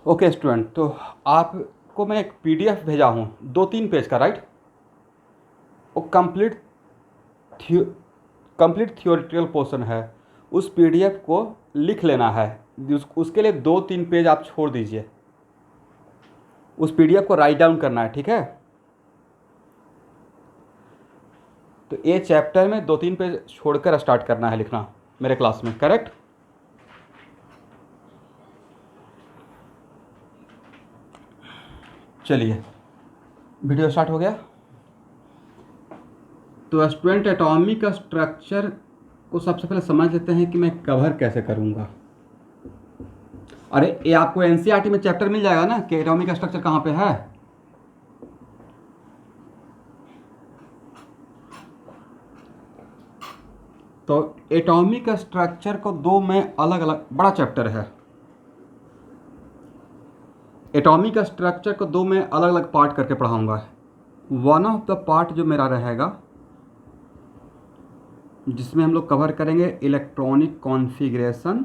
Okay student, तो आपको मैं एक पीडीएफ भेजा हूँ 2-3 पेज का, राइट। वो कंप्लीट थियोरेटिकल पोर्शन है। उस पीडीएफ को लिख लेना है। उसके लिए 2-3 पेज आप छोड़ दीजिए। उस पीडीएफ को राइट डाउन करना है, ठीक है। तो ये चैप्टर में 2-3 पेज छोड़कर स्टार्ट करना है लिखना मेरे क्लास में, करेक्ट। चलिए, वीडियो स्टार्ट हो गया। तो स्टूडेंट, एटॉमिक स्ट्रक्चर को सबसे पहले समझ लेते हैं कि मैं कवर कैसे करूँगा। अरे ये आपको एनसीईआरटी में चैप्टर मिल जाएगा ना कि एटॉमिक स्ट्रक्चर कहाँ पे है। तो एटॉमिक स्ट्रक्चर को दो में अलग अलग बड़ा चैप्टर है। एटॉमिक स्ट्रक्चर को दो में अलग अलग पार्ट करके पढ़ाऊंगा। वन ऑफ द पार्ट जो मेरा रहेगा, जिसमें हम लोग कवर करेंगे electronic configuration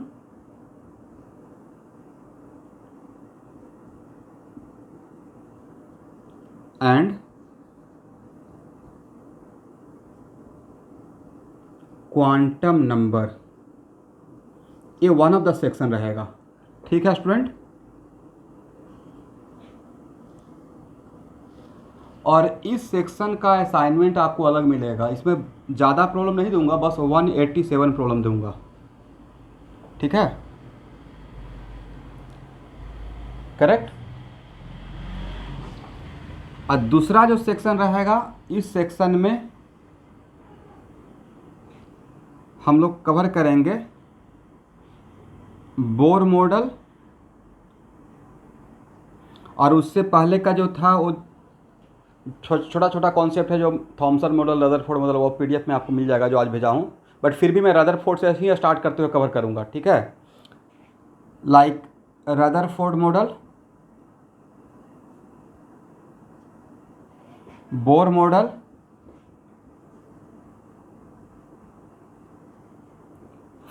and quantum number. ये वन ऑफ द सेक्शन रहेगा, ठीक है स्टूडेंट। और इस सेक्शन का असाइनमेंट आपको अलग मिलेगा। इसमें ज़्यादा प्रॉब्लम नहीं दूंगा, बस 187 प्रॉब्लम दूंगा, ठीक है, करेक्ट। और दूसरा जो सेक्शन रहेगा, इस सेक्शन में हम लोग कवर करेंगे बोर मॉडल, और उससे पहले का जो था वो छोटा छोटा कॉन्सेप्ट है, जो थॉमसन मॉडल, रदरफोर्ड मॉडल, वो पीडीएफ में आपको मिल जाएगा जो आज भेजा हूँ। बट फिर भी मैं रदरफोर्ड से ही स्टार्ट करते हुए कवर करूँगा, ठीक है। Like Rutherford model, Bohr model,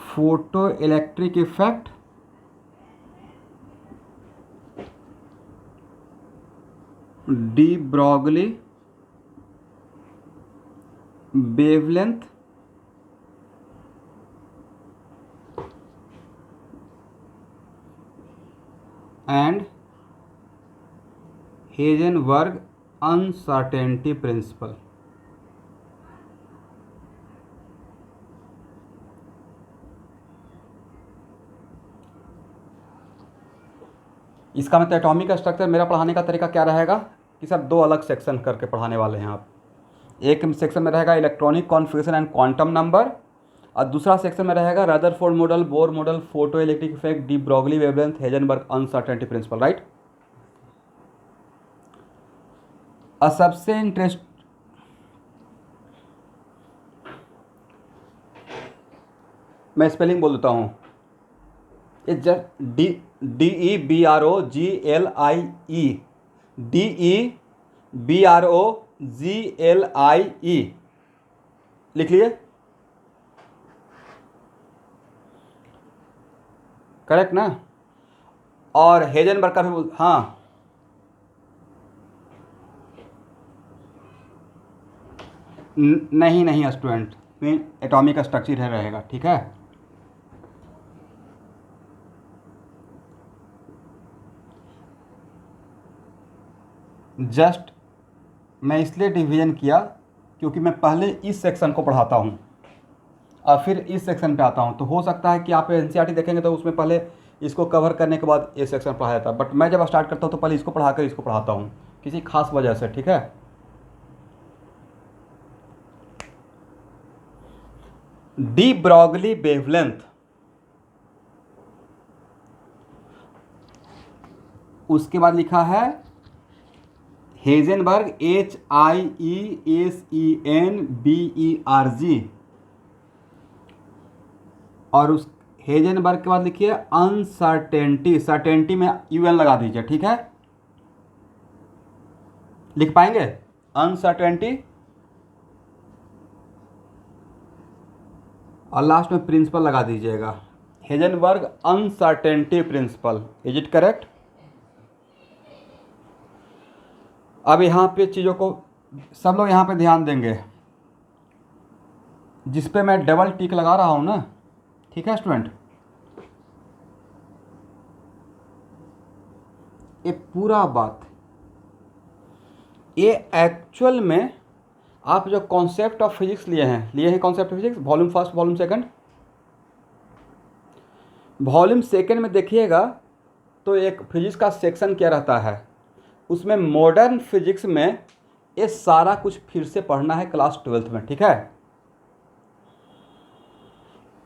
photo electric effect, de Broglie wavelength, and Heisenberg uncertainty principle. इसका मतलब एटॉमिक स्ट्रक्चर मेरा पढ़ाने का तरीका क्या रहेगा कि सर दो अलग सेक्शन करके पढ़ाने वाले हैं आप। एक सेक्शन में रहेगा electronic configuration and quantum number, और दूसरा सेक्शन में रहेगा Rutherford model, Bohr model, photo electric effect, de Broglie wavelength, Heisenberg uncertainty principle, right. और सबसे इंटरेस्ट मैं स्पेलिंग बोल देता हूँ, ये जस्ट DEBROGLIE, DEBROGLIE लिख लिए, करेक्ट ना। और हेजनबर्ग का भी हाँ, नहीं स्टूडेंट, में एटॉमिक स्ट्रक्चर है रहेगा, ठीक है। जस्ट मैं इसलिए डिवीज़न किया क्योंकि मैं पहले इस सेक्शन को पढ़ाता हूँ और फिर इस सेक्शन पे आता हूँ। तो हो सकता है कि आप एनसीईआरटी देखेंगे तो उसमें पहले इसको कवर करने के बाद ये सेक्शन पढ़ाया था, बट मैं जब स्टार्ट करता हूँ तो पहले इसको पढ़ाकर इसको पढ़ाता हूँ किसी खास वजह से, ठीक है। डी ब्रॉगली वेवलेंथ, उसके बाद लिखा है हेजनबर्ग, HIESENBERG, और उस हेजनबर्ग के बाद लिखिए अनसर्टेनिटी, सर्टेनिटी में UN लगा दीजिए, ठीक है। लिख पाएंगे अनसर्टेनिटी, और लास्ट में प्रिंसिपल लगा दीजिएगा, Heisenberg uncertainty principle. Is it correct? अब यहाँ पे चीज़ों को सब लोग यहाँ पे ध्यान देंगे, जिस पे मैं डबल टिक लगा रहा हूँ ना, ठीक है स्टूडेंट, ये पूरा बात, ये एक्चुअल में आप जो कॉन्सेप्ट ऑफ फिजिक्स लिए हैं concept of physics volume first volume second. Volume second में देखिएगा तो एक फिजिक्स का सेक्शन क्या रहता है, उसमें मॉडर्न फिजिक्स में ये सारा कुछ फिर से पढ़ना है क्लास 12th में, ठीक है।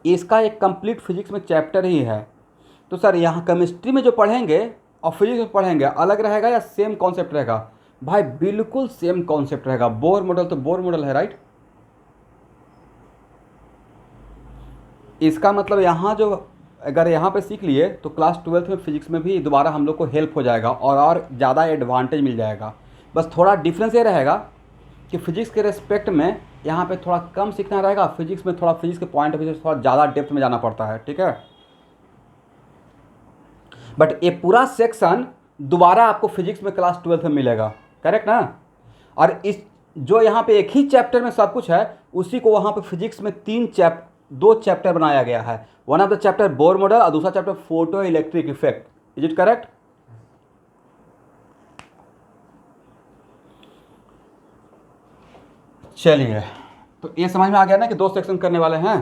इसका एक कंप्लीट फिजिक्स में चैप्टर ही है। तो सर यहाँ केमिस्ट्री में जो पढ़ेंगे और फिजिक्स में पढ़ेंगे अलग रहेगा या सेम कॉन्सेप्ट रहेगा? भाई बिल्कुल सेम कॉन्सेप्ट रहेगा। बोर मॉडल तो बोर मॉडल है, राइट। इसका मतलब यहाँ जो अगर यहाँ पे सीख लिए तो क्लास 12th में फिजिक्स में भी दोबारा हम लोग को हेल्प हो जाएगा और ज़्यादा एडवांटेज मिल जाएगा। बस थोड़ा डिफरेंस ये रहेगा कि फिजिक्स के रेस्पेक्ट में यहाँ पे थोड़ा कम सीखना रहेगा, फिजिक्स में थोड़ा फिजिक्स के पॉइंट ऑफ व्यू से थोड़ा ज़्यादा डेप्थ में जाना पड़ता है, ठीक है। बट ये पूरा सेक्शन दोबारा आपको फिजिक्स में क्लास 12th में मिलेगा, करेक्ट ना। और इस जो यहाँ पे एक ही चैप्टर में सब कुछ है, उसी को वहाँ पे फिजिक्स में दो चैप्टर बनाया गया है। One of the chapter Bohr model और दूसरा chapter photo electric effect. Is it correct? चलिए, तो ये समझ में आ गया ना कि दो सेक्शन करने वाले हैं।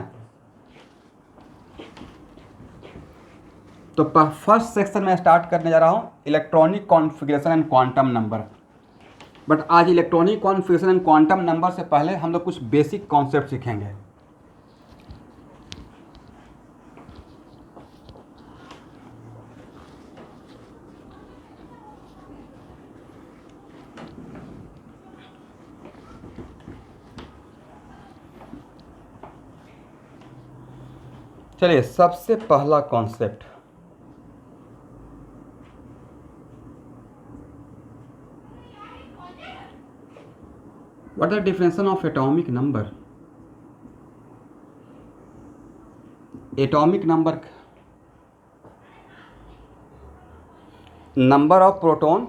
तो फर्स्ट सेक्शन में स्टार्ट करने जा रहा हूँ electronic configuration and quantum number. But आज electronic configuration and quantum number से पहले हम लोग कुछ बेसिक कॉन्सेप्ट सीखेंगे। चलिए, सबसे पहला concept, what the definition of atomic number. Atomic number, number of proton,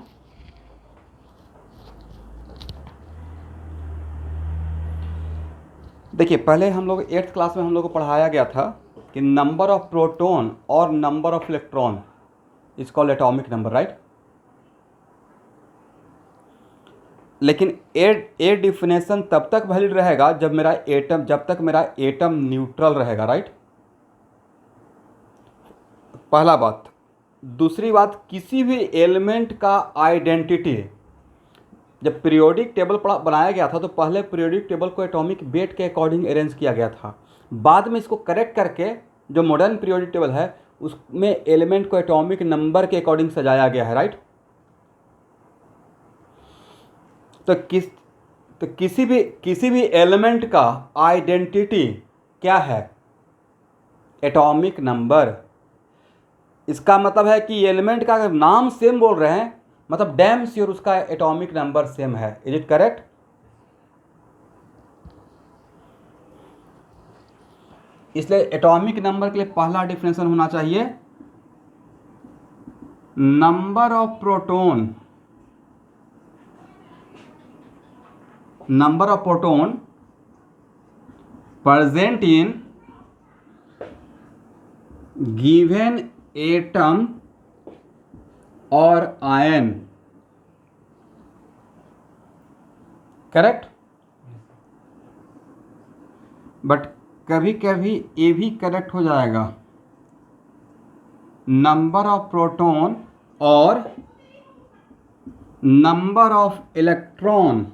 देखिए पहले हम लोग 8th क्लास में हम लोग को पढ़ाया गया था कि नंबर ऑफ प्रोटॉन और number of electron is called atomic number, right. लेकिन ए डिफिनेशन तब तक वैलिड रहेगा जब तक मेरा एटम न्यूट्रल रहेगा, राइट। पहला बात। दूसरी बात, किसी भी एलिमेंट का आइडेंटिटी, जब पीरियोडिक टेबल बनाया गया था तो पहले पीरियोडिक टेबल को एटॉमिक वेट के अकॉर्डिंग अरेंज किया गया था। बाद में इसको करेक्ट करके जो मॉडर्न पीरियोडिक टेबल है उसमें एलिमेंट को एटॉमिक नंबर के अकॉर्डिंग सजाया गया है, राइट। तो किसी भी एलिमेंट का आइडेंटिटी क्या है? Atomic number. इसका मतलब है कि एलिमेंट का अगर नाम सेम बोल रहे हैं मतलब डैम श्योर उसका एटॉमिक नंबर सेम है। Is it correct? इसलिए एटॉमिक नंबर के लिए पहला डिफिनेशन होना चाहिए number of proton, number of proton present in given atom or ion, correct. But कभी कभी ये भी करेक्ट हो जाएगा, नंबर ऑफ प्रोटॉन और नंबर ऑफ इलेक्ट्रॉन।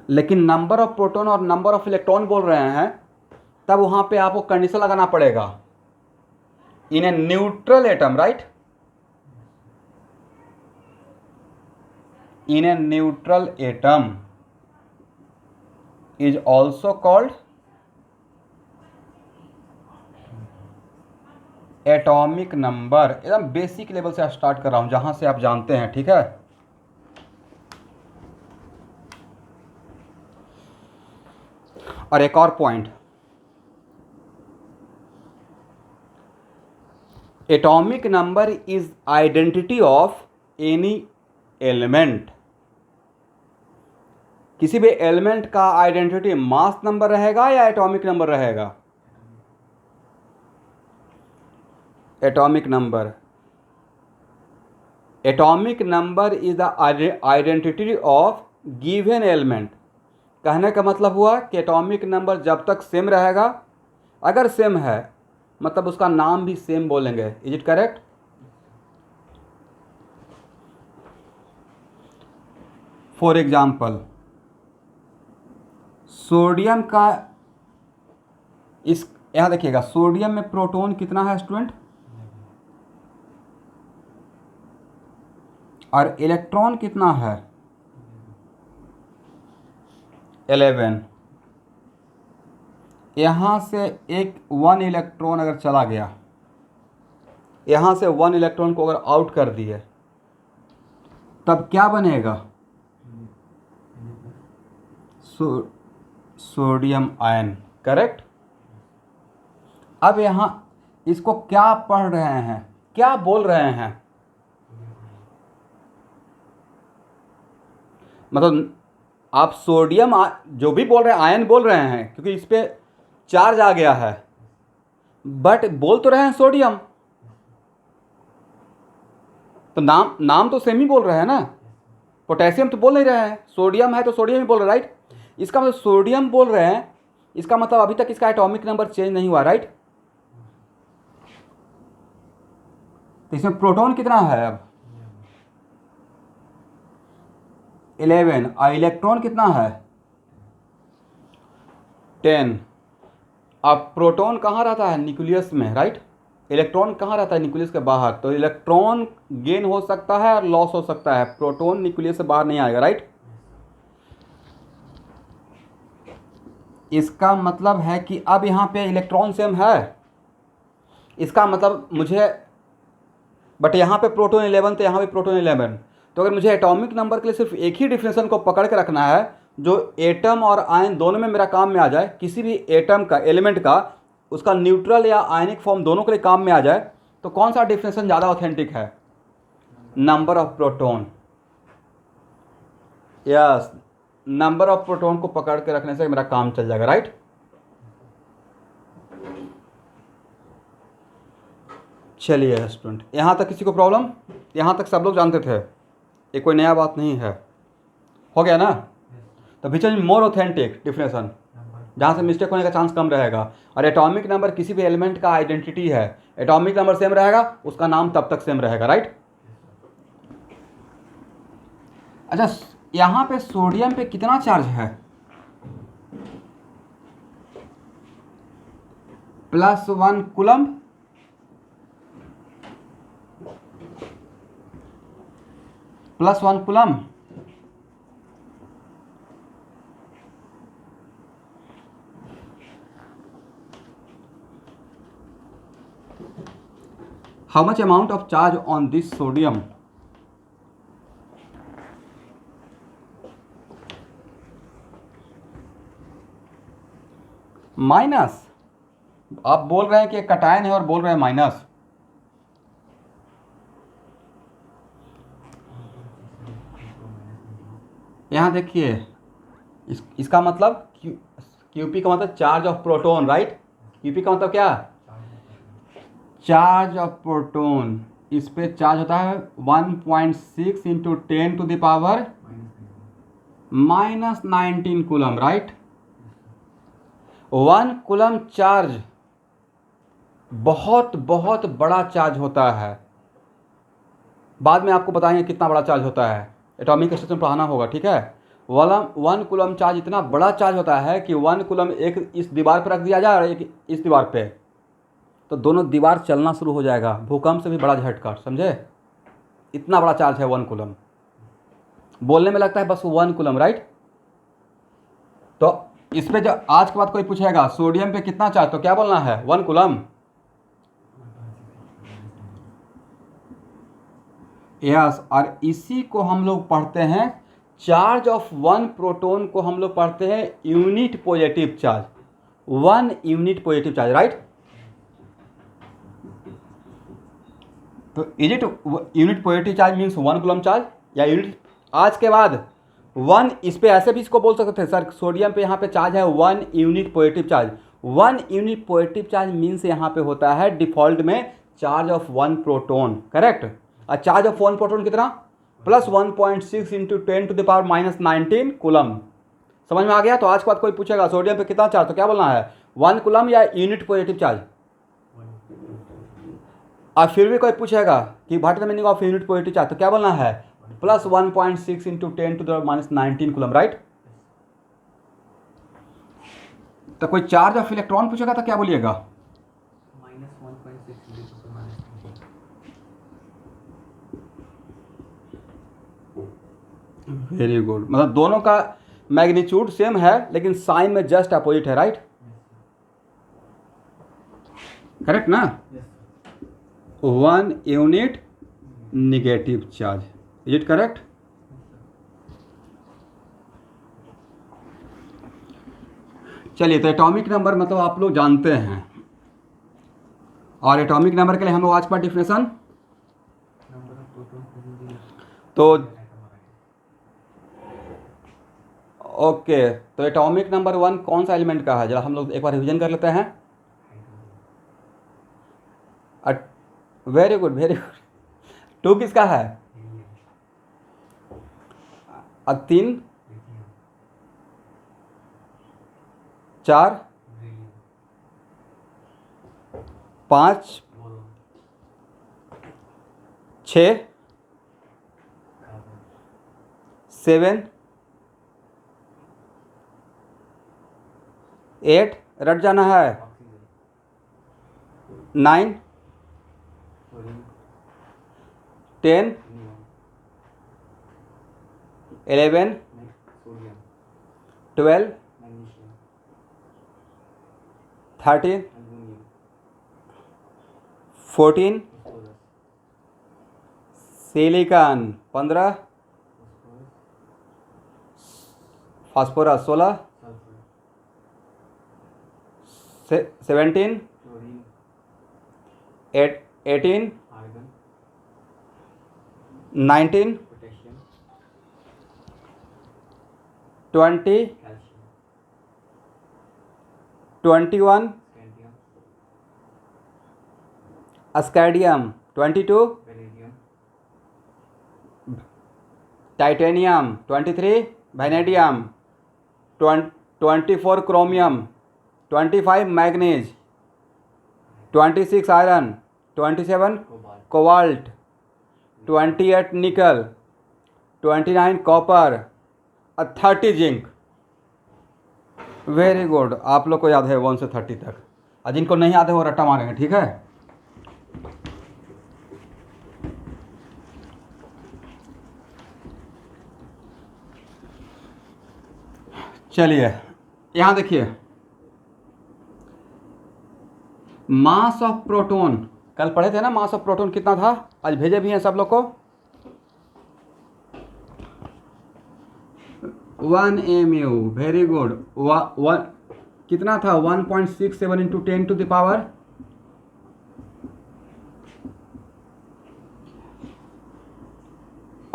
लेकिन नंबर ऑफ प्रोटॉन और नंबर ऑफ इलेक्ट्रॉन बोल रहे हैं तब वहां पे आपको कंडीशन लगाना पड़ेगा, in a neutral atom, right. In a neutral atom is also called atomic number. एकदम बेसिक लेवल से स्टार्ट कर रहा हूं जहां से आप जानते हैं, ठीक है। और एक और point, atomic number is identity of any element, किसी भी एलिमेंट का आइडेंटिटी मास नंबर रहेगा या एटॉमिक नंबर रहेगा? Atomic number. Atomic number is the identity of given element. कहने का मतलब हुआ कि एटॉमिक नंबर जब तक सेम रहेगा, अगर सेम है मतलब उसका नाम भी सेम बोलेंगे। Is it correct? For example sodium का, इस यहाँ देखिएगा, सोडियम में प्रोटॉन कितना है स्टूडेंट, और इलेक्ट्रॉन कितना है? 11। यहाँ से एक 1 इलेक्ट्रॉन अगर चला गया, यहाँ से 1 इलेक्ट्रॉन को अगर आउट कर दिए तब क्या बनेगा? Sodium ion. करेक्ट। अब यहाँ इसको क्या पढ़ रहे हैं, क्या बोल रहे हैं? मतलब आप सोडियम जो भी बोल रहे हैं आयन बोल रहे हैं, क्योंकि इस पर चार्ज आ गया है, बट बोल तो रहे हैं सोडियम, तो नाम तो सेम ही बोल रहे हैं ना। पोटेशियम तो बोल नहीं रहे हैं, सोडियम है तो सोडियम ही बोल रहे हैं, राइट। इसका मतलब सोडियम बोल रहे हैं, इसका मतलब अभी तक इसका एटॉमिक नंबर चेंज नहीं हुआ, राइट। तो इसमें प्रोटॉन कितना है अब? 11। और इलेक्ट्रॉन कितना है? 10। अब प्रोटॉन कहाँ रहता है? न्यूक्लियस में, राइट। इलेक्ट्रॉन कहाँ रहता है? न्यूक्लियस के बाहर। तो इलेक्ट्रॉन गेन हो सकता है और लॉस हो सकता है, प्रोटॉन न्यूक्लियस से बाहर नहीं आएगा, राइट। इसका मतलब है कि अब यहाँ पे इलेक्ट्रॉन सेम है, इसका मतलब मुझे, बट यहाँ पे प्रोटॉन 11 तो यहाँ पे प्रोटॉन 11। तो अगर मुझे एटॉमिक नंबर के लिए सिर्फ एक ही डिफिनेशन को पकड़ के रखना है जो एटम और आयन दोनों में मेरा काम में आ जाए, किसी भी एटम का, एलिमेंट का, उसका न्यूट्रल या आयनिक फॉर्म दोनों के लिए काम में आ जाए, तो कौन सा डिफिनेशन ज़्यादा ऑथेंटिक है? Number of proton. Yes, number of proton को पकड़ के रखने से मेरा काम चल जाएगा, राइट। चलिए स्टूडेंट, यहाँ तक किसी को प्रॉब्लम? यहाँ तक सब लोग जानते थे, ये कोई नया बात नहीं है, हो गया ना। तो which is more authentic definition, जहाँ से मिस्टेक होने का चांस कम रहेगा। और एटॉमिक नंबर किसी भी एलिमेंट का आइडेंटिटी है, एटॉमिक नंबर सेम रहेगा, उसका नाम तब तक सेम रहेगा, राइट। अच्छा, यहाँ पे सोडियम पे कितना चार्ज है? +1 coulomb. +1 coulomb. How much amount of charge on this sodium? Minus. आप बोल रहे हैं कि कटायन है और बोल रहे हैं माइनस। यहाँ देखिए, इसका मतलब क्यूपी का मतलब charge of proton, right. Q P का मतलब क्या? Charge of proton. इस पे चार्ज होता है 1.6 into 10 to the power -19 coulomb, right. 1 coulomb charge बहुत बहुत बड़ा चार्ज होता है। बाद में आपको बताएंगे कितना बड़ा चार्ज होता है, एटॉमिक स्ट्रक्चर पढ़ाना होगा, ठीक है। 1 कूलम चार्ज इतना बड़ा चार्ज होता है कि 1 कूलम एक इस दीवार पर रख दिया जाए और एक इस दीवार पे, तो दोनों दीवार चलना शुरू हो जाएगा, भूकंप से भी बड़ा झटका, समझे। इतना बड़ा चार्ज है 1 कूलम। बोलने में लगता है बस 1 कूलम, राइट। तो इस पे जब आज के बाद कोई पूछेगा सोडियम पे कितना चार्ज, तो क्या बोलना है? 1 कूलम। यस, और इसी को हम लोग पढ़ते हैं, चार्ज ऑफ 1 प्रोटॉन को हम लोग पढ़ते हैं unit positive charge, 1 unit positive charge, right. तो is it unit positive charge means 1 coulomb charge, या यूनिट। आज के बाद 1 इस पे ऐसे भी इसको बोल सकते थे सर, सोडियम पे यहाँ पे चार्ज है 1 unit positive charge. 1 unit positive charge means यहाँ पे होता है डिफ़ॉल्ट में चार्ज ऑफ 1 प्रोटोन, करेक्ट। और चार्ज ऑफ 1 प्रोटोन कितना, प्लस 1.6 इंटू 10⁻⁹ कूलम। समझ में आ गया। तो आज के बाद कोई पूछेगा सोडियम पे कितना चार्ज, तो क्या बोलना है 1 कूलम या यूनिट पॉजिटिव चार्ज। और फिर भी कोई पूछेगा कि what is the meaning of unit positive charge, तो क्या बोलना है प्लस 1.6 इंटू 10⁻⁹ कूलम, राइट। तो कोई चार्ज ऑफ इलेक्ट्रॉन पूछेगा तो क्या बोलिएगा वेरी गुड। मतलब दोनों का मैग्नीट्यूड सेम है लेकिन साइन में जस्ट अपोजिट है, राइट। करेक्ट ना। 1 unit negative charge, is it correct. चलिए, तो एटॉमिक नंबर मतलब आप लोग जानते हैं, और एटॉमिक नंबर के लिए हम लोग आज का डिफिनेशन तो ओके। तो एटॉमिक नंबर 1 कौन सा एलिमेंट का है, जरा हम लोग एक बार रिवीजन कर लेते हैं। Very good very good. 2 किसका है, 3 4 5 6 7 8 रट जाना है, 9 10 11 12 13 14 silicon 15 phosphorus 16 17 18 19 20 21 scandium 22 titanium 23 vanadium 24 chromium 25 manganese 26 iron 27 cobalt 28 निकल 29 कॉपर और 30 जिंक। वेरी गुड, आप लोग को याद है 1 से 30 तक, और जिनको नहीं याद है वो रट्टा मारेंगे, ठीक है। चलिए यहाँ देखिए, मास ऑफ प्रोटॉन कल पढ़े थे ना, मास ऑफ प्रोटॉन कितना था, आज भेजे भी हैं सब लोग को। 1 mu, वेरी गुड। कितना था 1.67 इंटू 10⁻⁴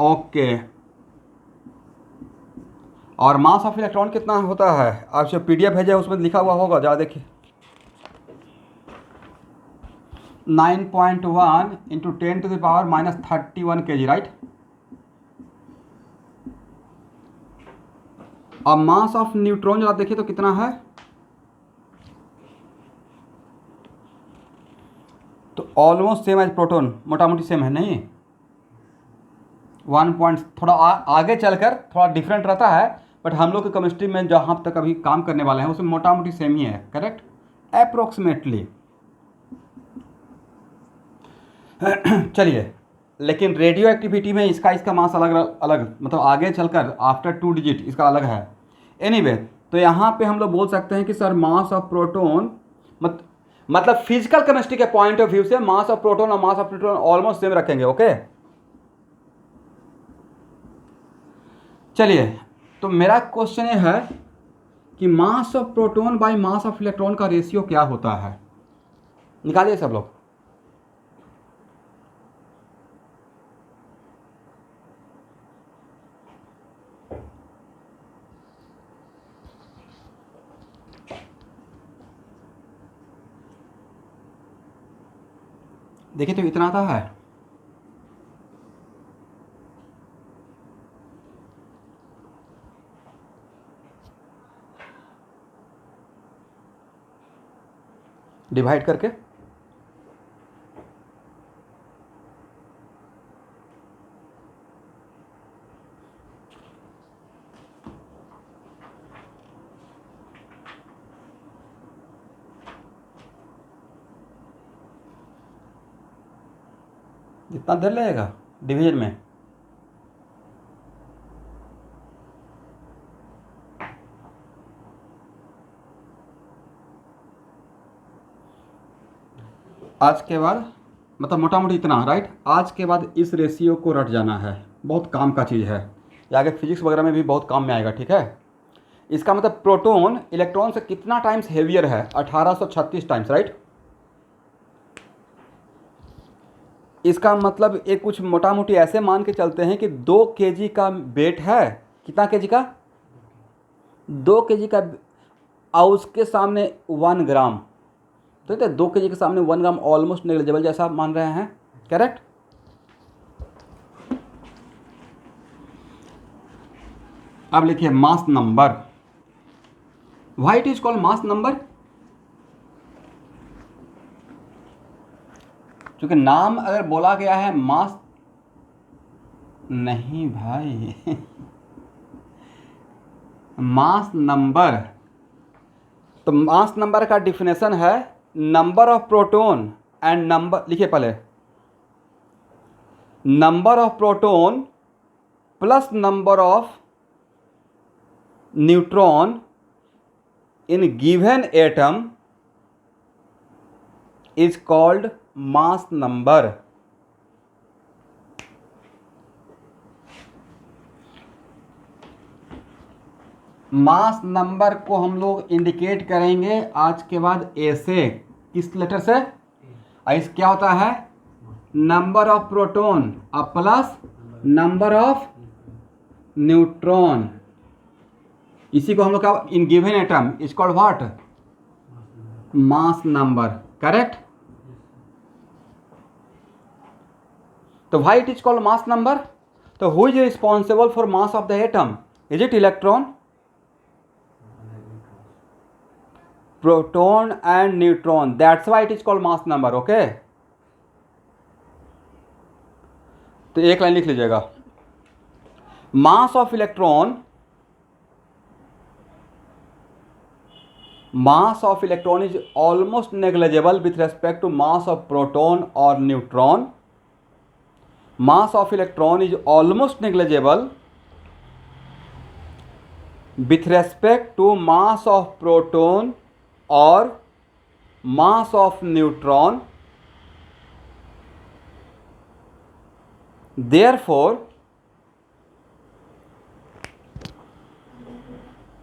ओके। और मास ऑफ इलेक्ट्रॉन कितना होता है, आप जो PDF भेजे उसमें लिखा हुआ होगा, जरा देखिए 9.1 इंटू 10⁻⁻31 kg, राइट। अब मास ऑफ न्यूट्रॉन जरा देखिए तो कितना है, तो ऑलमोस्ट सेम एज प्रोटॉन, मोटा मोटी सेम है नहीं, 1 पॉइंट थोड़ा आगे चलकर थोड़ा डिफरेंट रहता है, बट हम लोग के केमिस्ट्री में जहाँ तक अभी काम करने वाले हैं उसमें मोटा मोटी सेम ही है, करेक्ट, अप्रोक्सीमेटली। चलिए, लेकिन रेडियो एक्टिविटी में इसका मास अलग अलग, मतलब आगे चलकर आफ्टर 2 डिजिट इसका अलग है। एनीवे, तो यहाँ पे हम लोग बोल सकते हैं कि सर मास ऑफ प्रोटॉन मतलब फिजिकल केमिस्ट्री के पॉइंट ऑफ व्यू से मास ऑफ प्रोटॉन और mass of neutron almost same रखेंगे, ओके। चलिए, तो मेरा क्वेश्चन ये है कि mass of proton by mass of electron का रेशियो क्या होता है, निकालिए सब लोग। देखिए तो इतना आता है। डिवाइड करके इतना देर लगेगा डिवीजन में। आज के बाद मतलब मोटा मोटी इतना, राइट। आज के बाद इस रेशियो को रट जाना है, बहुत काम का चीज़ है, ये आगे फिजिक्स वगैरह में भी बहुत काम में आएगा, ठीक है। इसका मतलब प्रोटॉन इलेक्ट्रॉन से कितना टाइम्स हेवियर है, 1836 टाइम्स, राइट। इसका मतलब एक कुछ मोटा मोटी ऐसे मान के चलते हैं कि 2 kg का वेट है, कितना kg का, 2 kg का, और उसके सामने 1 ग्राम, तो 2 kg के सामने 1 ग्राम ऑलमोस्ट नेग्लिजिबल जैसा मान रहे हैं, करेक्ट। अब लिखिए mass number, why it is called mass number, क्योंकि नाम अगर बोला गया है मास, नहीं भाई मास नंबर, तो मास नंबर का डिफिनेशन है number of proton and number, लिखिए पहले, number of proton plus number of neutron in given atom is called mass number. Mass number को हम लोग इंडिकेट करेंगे आज के बाद ए से, किस लेटर से, इस क्या होता है, number of proton plus number of neutron, इसी को हम लोग क्या, in given atom is called what, mass number, correct. तो why it is called mass number, तो who is responsible for mass of the atom, is it electron, proton and neutron, that's why it is called mass number, okay. तो एक line लिख लीजिएगा, mass of electron, mass of electron is almost negligible with respect to mass of proton or neutron. Mass of electron is almost negligible with respect to mass of proton or mass of neutron. Therefore,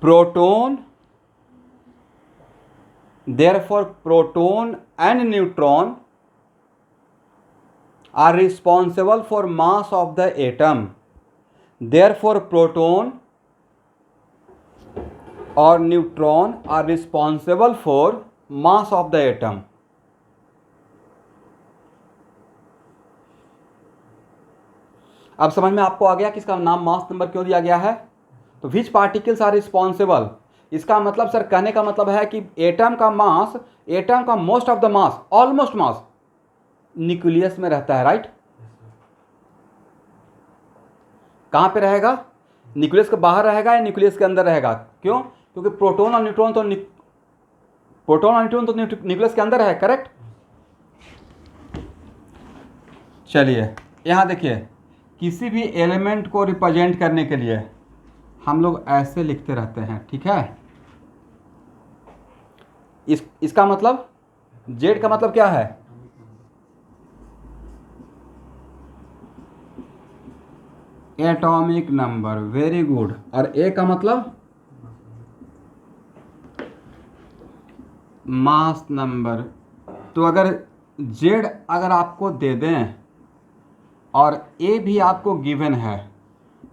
proton and neutron are responsible for mass of the atom. Therefore, proton or neutron are responsible for mass of the atom. अब समझ में आपको आ गया कि इसका नाम mass number क्यों दिया गया है। तो विच पार्टिकल्स आर रिस्पॉन्सिबल, इसका मतलब सर कहने का मतलब है कि एटम का मास, एटम का most of the mass, almost mass nucleus में रहता है, राइट। कहां पे रहेगा, न्यूक्लियस के बाहर रहेगा या न्यूक्लियस के अंदर रहेगा, क्यों, क्योंकि प्रोटॉन और न्यूट्रॉन तो न्यूक्लियस के अंदर है, करेक्ट। चलिए यहां देखिए, किसी भी एलिमेंट को रिप्रेजेंट करने के लिए हम लोग ऐसे लिखते रहते हैं, ठीक है। इसका मतलब जेड का मतलब क्या है, एटॉमिक नंबर, वेरी गुड। और ए का मतलब मास नंबर। तो अगर जेड अगर आपको दे दें और ए भी आपको गिवन है,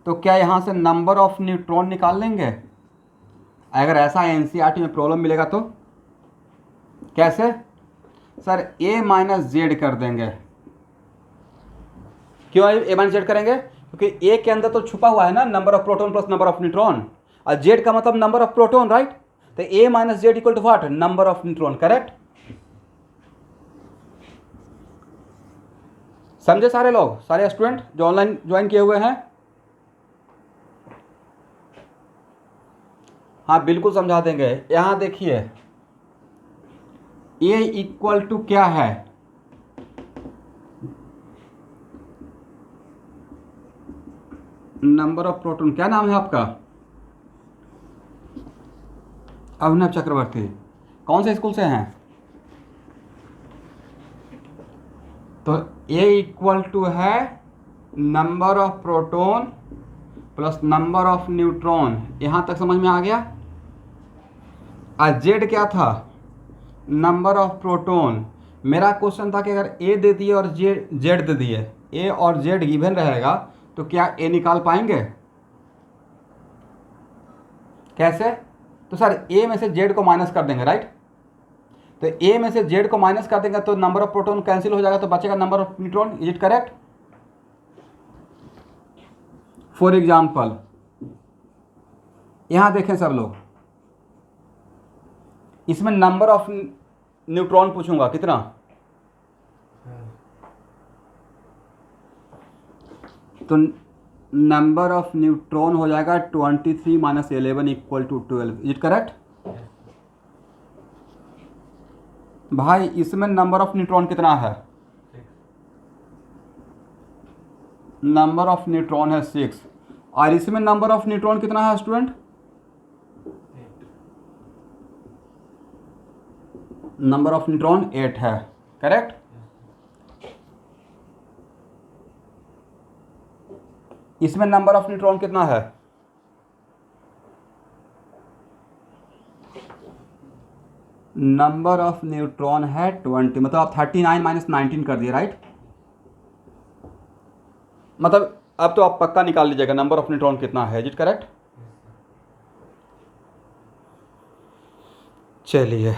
तो क्या यहाँ से नंबर ऑफ न्यूट्रॉन निकाल लेंगे। अगर ऐसा एनसीईआरटी में प्रॉब्लम मिलेगा तो कैसे, सर ए माइनस जेड कर देंगे, क्यों ए माइनस जेड करेंगे? क्योंकि ए के अंदर तो छुपा हुआ है ना number of proton plus number of neutron, और जेड का मतलब नंबर ऑफ प्रोटॉन, राइट? तो A minus Z equal to what? Number of neutron, correct? समझे सारे लोग, सारे स्टूडेंट जो ऑनलाइन ज्वाइन किए हुए हैं? हाँ बिल्कुल समझा देंगे। यहां देखिए ए इक्वल टू क्या है? Number of proton. क्या नाम है आपका? अभिनव चक्रवर्ती। कौन से स्कूल से हैं? तो ए इक्वल टू है number of proton plus number of neutron. यहां तक समझ में आ गया? और जेड क्या था? Number of proton. मेरा क्वेश्चन था कि अगर ए दे दिए और जेड दे दिए, ए और जेड गिवन रहेगा तो क्या ए निकाल पाएंगे? कैसे? तो सर ए में से जेड को माइनस कर देंगे, राइट? तो ए में से जेड को माइनस कर देंगे तो नंबर ऑफ प्रोटॉन कैंसिल हो जाएगा, तो बचेगा number of neutron. Is it correct? For example यहां देखें सब लोग, इसमें नंबर ऑफ न्यूट्रॉन पूछूंगा कितना? तो नंबर ऑफ न्यूट्रॉन हो जाएगा 23 minus 11 equal to 12। Is it correct? भाई इसमें नंबर ऑफ न्यूट्रॉन कितना है? नंबर ऑफ न्यूट्रॉन है 6, और इसमें नंबर ऑफ न्यूट्रॉन कितना है स्टूडेंट? नंबर ऑफ न्यूट्रॉन 8 है, करेक्ट? इसमें नंबर ऑफ न्यूट्रॉन कितना है? नंबर ऑफ न्यूट्रॉन है 20, मतलब आप 39 माइनस 19 कर दिए, राइट? मतलब अब तो आप पक्का निकाल लीजिएगा नंबर ऑफ न्यूट्रॉन कितना है। Is it correct? चलिए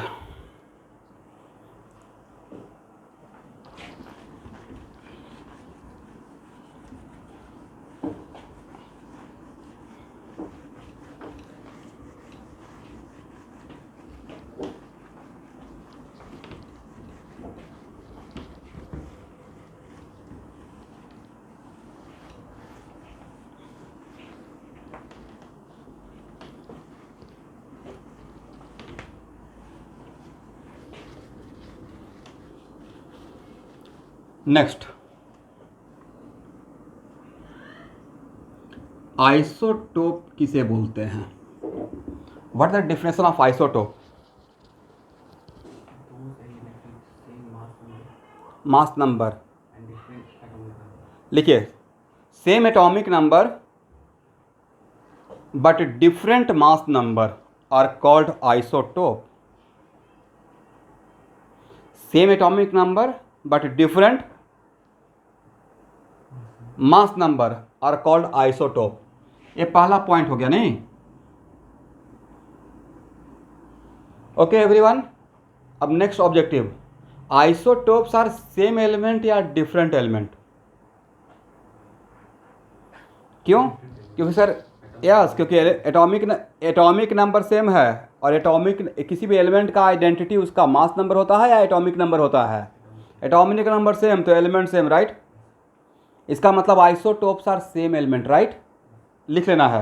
नेक्स्ट, आइसोटोप किसे बोलते हैं? What the definition of isotope? Mass number. लिखिए, same atomic number but different mass number are called isotope. Same atomic number but different mass number are called isotope. ये पहला point हो गया, नहीं? ओके एवरीवन, अब next objective, isotopes are same element या different element? क्यों? क्योंकि sir yes, क्योंकि एटॉमिक नंबर सेम है, और एटॉमिक किसी भी एलिमेंट का आइडेंटिटी उसका मास नंबर होता है या एटॉमिक नंबर होता है? एटॉमिक नंबर सेम तो एलिमेंट सेम, राइट? इसका मतलब isotopes are same element, right? लिख लेना है,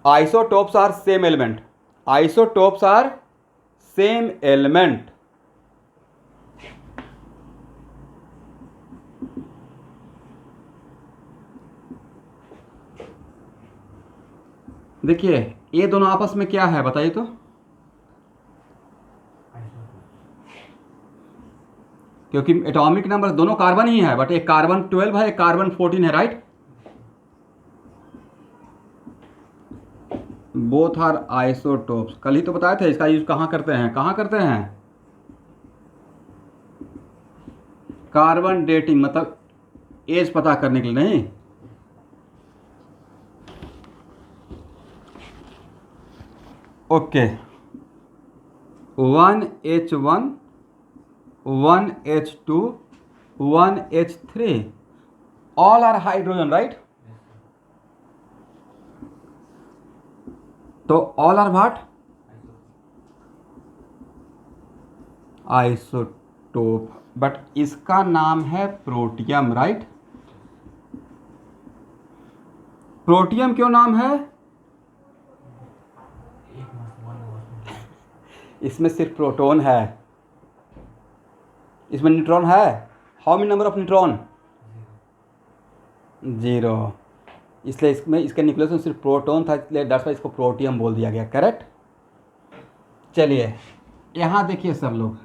isotopes are same element. Isotopes are same element. देखिए ये दोनों आपस में क्या है बताइए तो? क्योंकि एटॉमिक नंबर दोनों कार्बन ही है, बट एक कार्बन 12 है, एक कार्बन 14 है, राइट? Both are isotopes. कल ही तो बताए थे इसका यूज कहाँ करते हैं, कहाँ करते हैं? कार्बन डेटिंग, मतलब एज पता करने के लिए, नहीं? Okay, 1H1 1H2 1H3, all are hydrogen, right? तो all are what? Isotope, but इसका नाम है प्रोटियम, राइट? प्रोटियम क्यों नाम है? इसमें सिर्फ प्रोटॉन है, इसमें न्यूट्रॉन है। How many number of neutron? 0, इसलिए इसमें इसके न्यूक्लियस में सिर्फ प्रोटॉन था, इसलिए दैट्स वाई इसको प्रोटियम बोल दिया गया, करेक्ट? चलिए यहाँ देखिए सब लोग,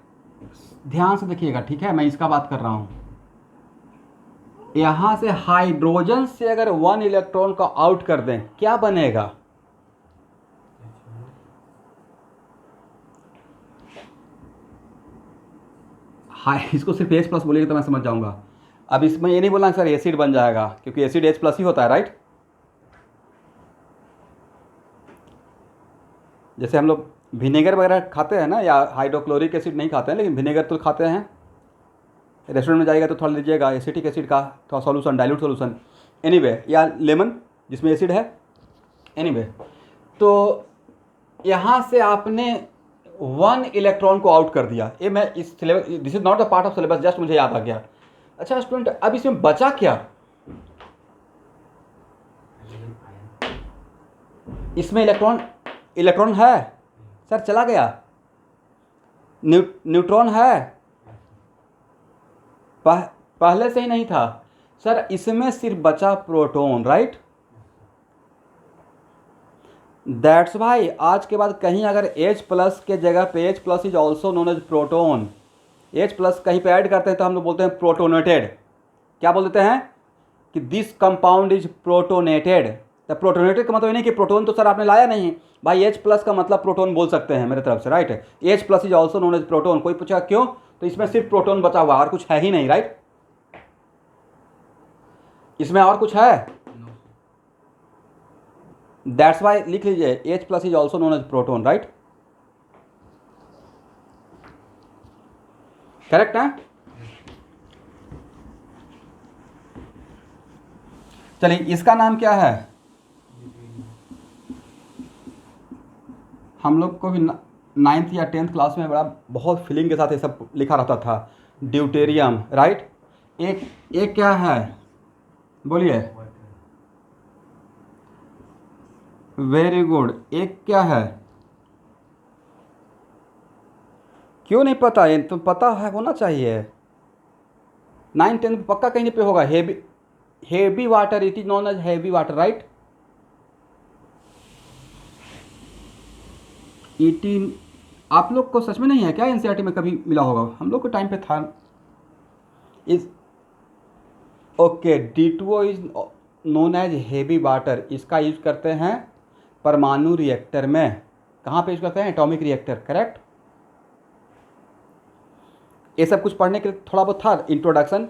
ध्यान से देखिएगा, ठीक है? मैं इसका बात कर रहा हूँ। यहाँ से हाइड्रोजन से अगर 1 इलेक्ट्रॉन को आउट कर दें, क्या बनेगा? इसको सिर्फ H प्लस बोलेंगे तो मैं समझ जाऊंगा। अब इसमें ये नहीं बोलना सर एसिड बन जाएगा, क्योंकि एसिड H प्लस ही होता है, राइट? जैसे हम लोग विनेगर वगैरह खाते हैं ना, या हाइड्रोक्लोरिक एसिड नहीं खाते हैं, लेकिन विनेगर तो खाते हैं। रेस्टोरेंट में जाइएगा तो थोड़ा लीजिएगा एसिटिक एसिड का थोड़ा सॉल्यूशन, डाइल्यूट सॉल्यूशन, एनीवे, या लेमन जिसमें एसिड है, एनीवे। तो यहाँ से आपने 1 इलेक्ट्रॉन को आउट कर दिया। ये मैं इस syllabus, this is not the part of syllabus, just मुझे याद आ गया। अच्छा स्टूडेंट, अब इसमें बचा क्या? इसमें इलेक्ट्रॉन है सर, चला गया। न्यूट्रॉन है, पहले से ही नहीं था सर। इसमें सिर्फ बचा प्रोटॉन, राइट? दैट्स वाई आज के बाद कहीं अगर H प्लस के जगह पे H plus is also known as proton, H plus कहीं पे ऐड करते हैं तो हम लोग बोलते हैं प्रोटोनेटेड। क्या बोल देते हैं? कि दिस कंपाउंड इज प्रोटोनेटेड। तो प्रोटोनेटेड का मतलब ये नहीं कि प्रोटोन तो सर आपने लाया नहीं भाई, H प्लस का मतलब प्रोटोन बोल सकते हैं मेरे तरफ से, right? H plus is also known as proton. कोई पूछा क्यों? तो इसमें सिर्फ प्रोटोन बचा हुआ, और कुछ है ही नहीं, राइट? इसमें और कुछ है? दैट्स वाई लिख लीजिए H plus is also known as proton, right? Correct है? चलिए इसका नाम क्या है? हम लोग को भी 9th या 10th क्लास में बड़ा बहुत फीलिंग के साथ ये सब लिखा रहता था, ड्यूटेरियम, राइट? एक क्या है बोलिए? Very good. एक क्या है? क्यों नहीं पता? ये तो पता है, होना चाहिए। 9th 10th पक्का कहीं पे होगा। Heavy water, it is known as heavy water, right? 18 आप लोग को सच में नहीं है क्या? एनसीईआरटी में कभी मिला होगा, हम लोग के टाइम पे था। Is okay, D2O is known as heavy water. इसका यूज करते हैं परमाणु रिएक्टर में। कहाँ पे यूज करते हैं? Atomic reactor, correct? ये सब कुछ पढ़ने के लिए थोड़ा बहुत था इंट्रोडक्शन,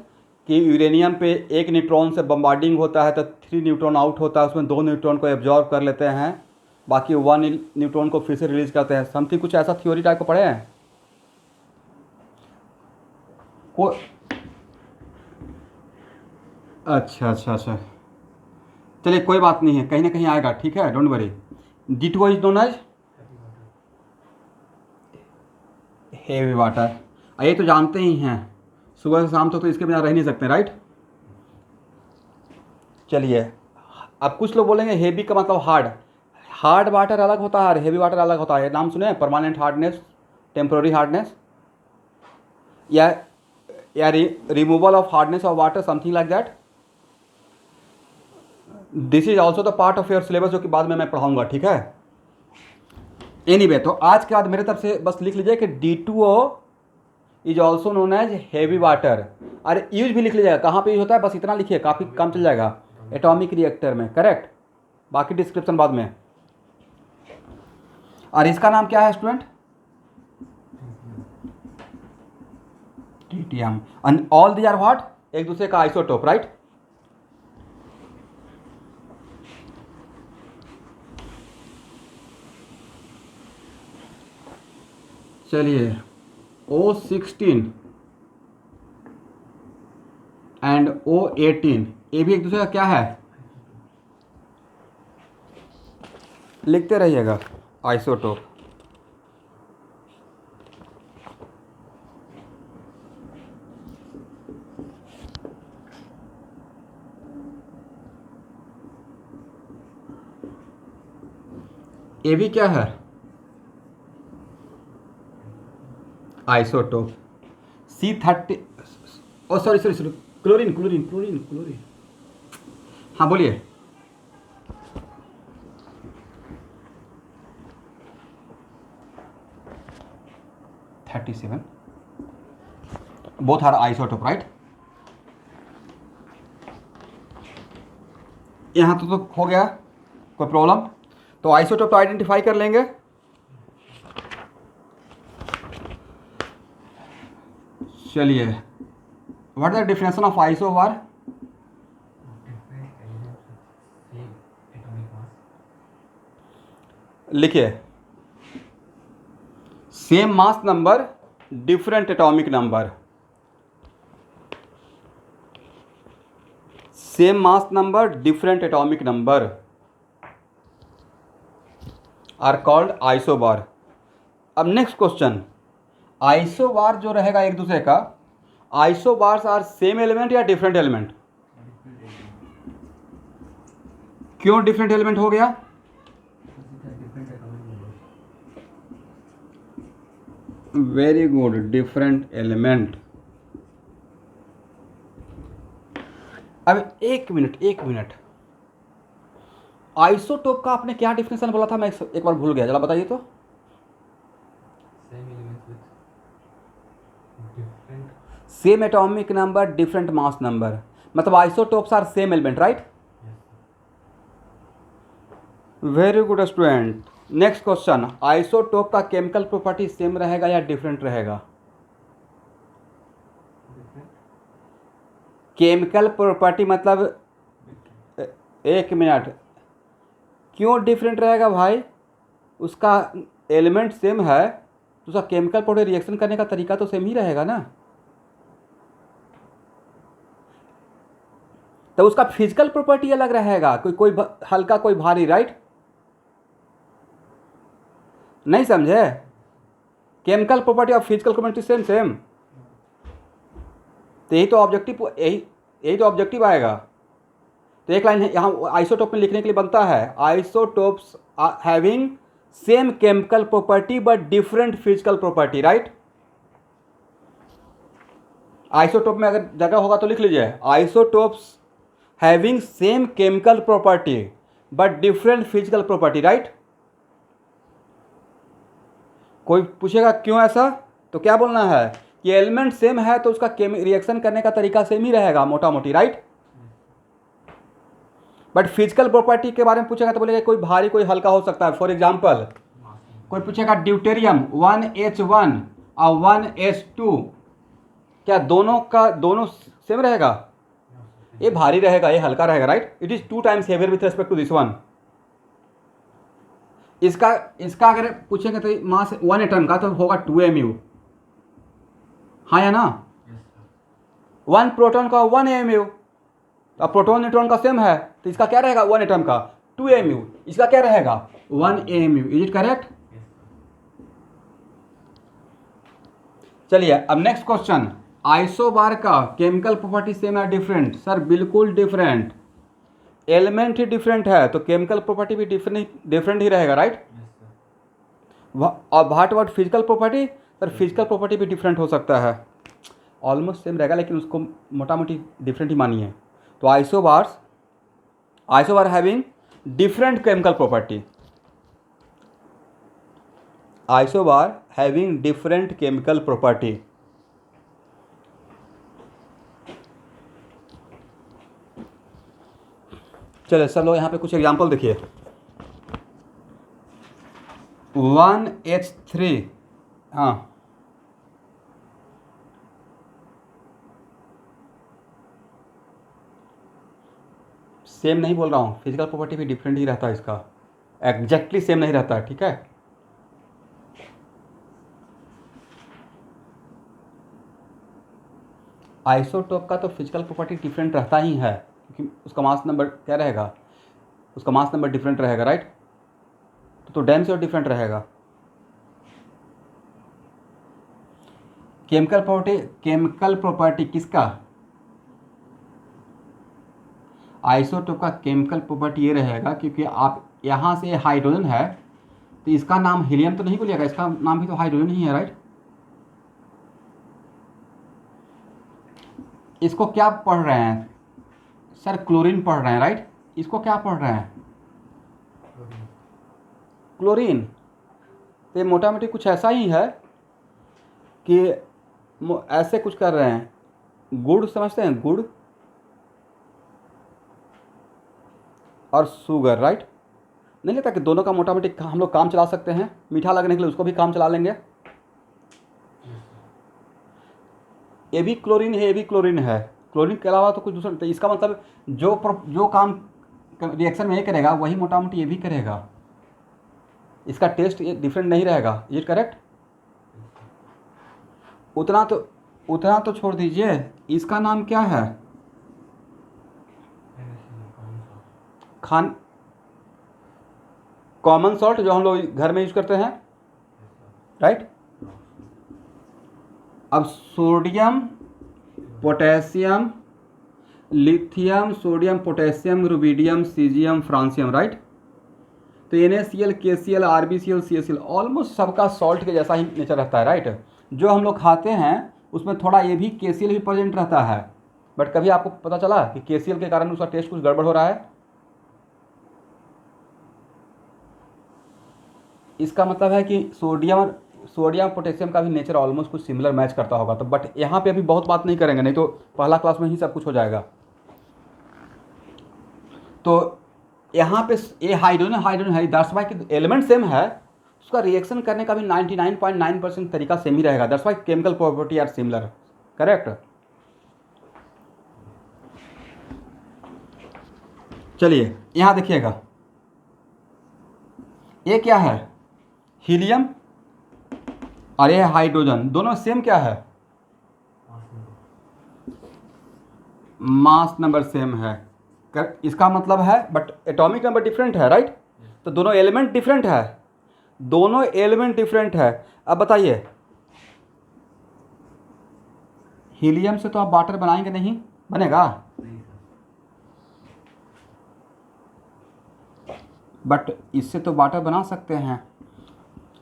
कि यूरेनियम पे 1 न्यूट्रॉन से बम्बार्डिंग होता है तो 3 न्यूट्रॉन आउट होता है, उसमें 2 न्यूट्रॉन को एब्जॉर्ब कर लेते हैं, बाकी 1 न्यूट्रॉन को फिर से रिलीज करते हैं। समथिंग कुछ ऐसा थ्योरी टाइप को पढ़े हैं? को अच्छा, चलिए कोई बात नहीं है, कहीं ना कहीं आएगा, ठीक है, don't worry. D2O is known as heavy water. ये तो जानते ही हैं, सुबह से शाम तक तो इसके बिना रह नहीं सकते, राइट? चलिए अब कुछ लोग बोलेंगे हेवी का मतलब हार्ड वाटर अलग होता है और हेवी वाटर अलग होता है। नाम सुने? परमानेंट हार्डनेस, टेम्पोररी हार्डनेस, या removal of hardness of water, something like that. This is also the part of your syllabus, जो कि बाद में मैं पढ़ाऊंगा, ठीक है? एनीवे, तो आज के बाद मेरे तरफ से बस लिख लीजिए कि D2O is also known as heavy water. अरे यूज भी लिख लीजिएगा, कहाँ पे यूज होता है बस इतना लिखिए, काफ़ी कम चल जाएगा। एटॉमिक रिएक्टर में, करेक्ट? बाकी डिस्क्रिप्शन बाद में। और इसका नाम क्या है student? Tritium. And all these are what? एक दूसरे का आइसोटोप, राइट? चलिए O16 एंड O18 ये भी एक दूसरे का क्या है, लिखते रहिएगा आइसोटोप। ये भी क्या है, isotope. C30, oh sorry sorry sorry, chlorine chlorine chlorine chlorine. हाँ बोलिए। Both are isotope right. यहाँ तो हो गया, कोई प्रॉब्लम? तो आइसोटोप तो आइडेंटिफाई कर लेंगे। चलिए, what is the definition of isobar? लिखिए, same mass number different atomic number, same mass number different atomic number are called isobar. अब नेक्स्ट क्वेश्चन, आइसोबार जो रहेगा एक दूसरे का, आइसोबार्स आर सेम एलिमेंट या डिफरेंट एलिमेंट? क्यों डिफरेंट एलिमेंट हो गया? Very good, different element. अब एक मिनट, आइसोटोप का आपने क्या डिफिनेशन बोला था? मैं एक बार भूल गया, जरा बताइए तो। Same atomic number different mass number, मतलब isotopes are same element right? Very good student. Next question, isotope का केमिकल प्रॉपर्टी सेम रहेगा या डिफरेंट रहेगा? केमिकल प्रॉपर्टी मतलब, एक मिनट, क्यों डिफरेंट रहेगा भाई? उसका एलिमेंट सेम है तो उसका केमिकल प्रॉपर्टी रिएक्शन करने का तरीका तो सेम ही रहेगा ना। तो उसका फिजिकल प्रॉपर्टी अलग रहेगा, कोई हल्का कोई भारी राइट? नहीं समझे? केमिकल प्रॉपर्टी और फिजिकल प्रॉपर्टी सेम। तो यही तो ऑब्जेक्टिव, यही तो ऑब्जेक्टिव आएगा। तो एक लाइन यहाँ आइसोटोप में लिखने के लिए बनता है, isotopes having same chemical property but different physical property right? Isotope में अगर जगह होगा तो लिख लीजिए, isotopes having same chemical property but different physical property right? कोई पूछेगा क्यों ऐसा, तो क्या बोलना है कि एलिमेंट सेम है तो उसका रिएक्शन करने का तरीका सेम ही रहेगा मोटा मोटी राइट? बट फिजिकल प्रॉपर्टी के बारे में पूछेगा तो बोलेगा कोई भारी कोई हल्का हो सकता है। फॉर एग्जांपल कोई पूछेगा ड्यूटेरियम 1H1 और 1H2, क्या दोनों सेम रहेगा? ये भारी रहेगा, ये हल्का रहेगा right? It is 2 times heavier with respect to this one. इसका अगर पूछेंगे तो मास 1 एटम का तो होगा 2 mu, हाँ या ना? 1 प्रोटॉन का 1 mu, अब प्रोटॉन न्यूट्रॉन का सेम है तो इसका क्या रहेगा 1 एटम का 2 mu, इसका क्या रहेगा 1 mu। Is it correct? चलिए अब नेक्स्ट क्वेश्चन, आइसोबार का केमिकल प्रॉपर्टी सेम है डिफरेंट? सर बिल्कुल डिफरेंट, एलिमेंट ही डिफरेंट है तो केमिकल प्रॉपर्टी भी डिफरेंट ही रहेगा राइट? और what about physical property? Sir physical property भी डिफरेंट हो सकता है, ऑलमोस्ट सेम रहेगा लेकिन उसको मोटा मोटी डिफरेंट ही मानिए। तो isobar having different chemical property, isobar having different chemical property. चलिए चलो यहाँ पे कुछ एग्जांपल देखिए, 1H3, हाँ सेम नहीं बोल रहा हूँ, फिजिकल प्रॉपर्टी भी डिफरेंट ही रहता है इसका, एग्जैक्टली सेम नहीं रहता है ठीक है? आइसोटोप का तो फिजिकल प्रॉपर्टी डिफरेंट रहता ही है क्योंकि उसका मास नंबर क्या रहेगा, उसका मास नंबर डिफरेंट रहेगा, राइट। तो डेंस और डिफरेंट रहेगा। केमिकल प्रॉपर्टी किसका, आइसोटोप का केमिकल प्रॉपर्टी ये रहेगा, क्योंकि आप यहाँ से हाइड्रोजन है तो इसका नाम हीलियम तो नहीं बोलिएगा, इसका नाम भी तो हाइड्रोजन ही है, राइट। इसको क्या पढ़ रहे हैं सर, क्लोरीन पढ़ रहे हैं, राइट। इसको क्या पढ़ रहे हैं, क्लोरीन। तो ये मोटा मोटी कुछ ऐसा ही है कि ऐसे कुछ कर रहे हैं, गुड़ समझते हैं, गुड़ और शुगर, राइट। नहीं लगता कि दोनों का मोटा मोटी हम लोग काम चला सकते हैं, मीठा लगने के लिए उसको भी काम चला लेंगे। ये भी क्लोरीन है, ये भी क्लोरीन है, क्लोरीन के अलावा तो कुछ दूसरा। तो इसका मतलब जो काम रिएक्शन में ये करेगा वही मोटा मोटी ये भी करेगा, इसका टेस्ट ये डिफरेंट नहीं रहेगा। ये करेक्ट। उतना तो छोड़ दीजिए, इसका नाम क्या है, कॉमन सॉल्ट जो हम लोग घर में यूज करते हैं, राइट। अब sodium, potassium, lithium, sodium, potassium, rubidium, caesium, francium, right. तो NaCl, KCl, RbCl, CaCl almost सबका सॉल्ट के जैसा ही नेचर रहता है, राइट। जो हम लोग खाते हैं उसमें थोड़ा ये भी KCl भी प्रेजेंट रहता है, बट कभी आपको पता चला कि KCl के कारण उसका टेस्ट कुछ गड़बड़ हो रहा है। इसका मतलब है कि सोडियम पोटेशियम का भी नेचर ऑलमोस्ट कुछ सिमिलर मैच करता होगा। तो बट यहाँ पे अभी बहुत बात नहीं करेंगे, नहीं तो पहला क्लास में ही सब कुछ हो जाएगा। तो यहाँ पे ये हाइड्रोजन है, दैट्स वाई कि एलिमेंट सेम है, उसका रिएक्शन करने का भी 99.9% तरीका सेम ही रहेगा। That's why chemical property are similar, correct. चलिए यहाँ देखिएगा, ये क्या है, हीलियम, और ये हाइड्रोजन, दोनों सेम क्या है, मास नंबर सेम है। इसका मतलब है बट एटॉमिक नंबर डिफरेंट है, राइट। तो दोनों एलिमेंट डिफरेंट है, दोनों एलिमेंट डिफरेंट है। अब बताइए, हीलियम से तो आप वाटर बनाएंगे नहीं, बनेगा, बट इससे तो वाटर बना सकते हैं।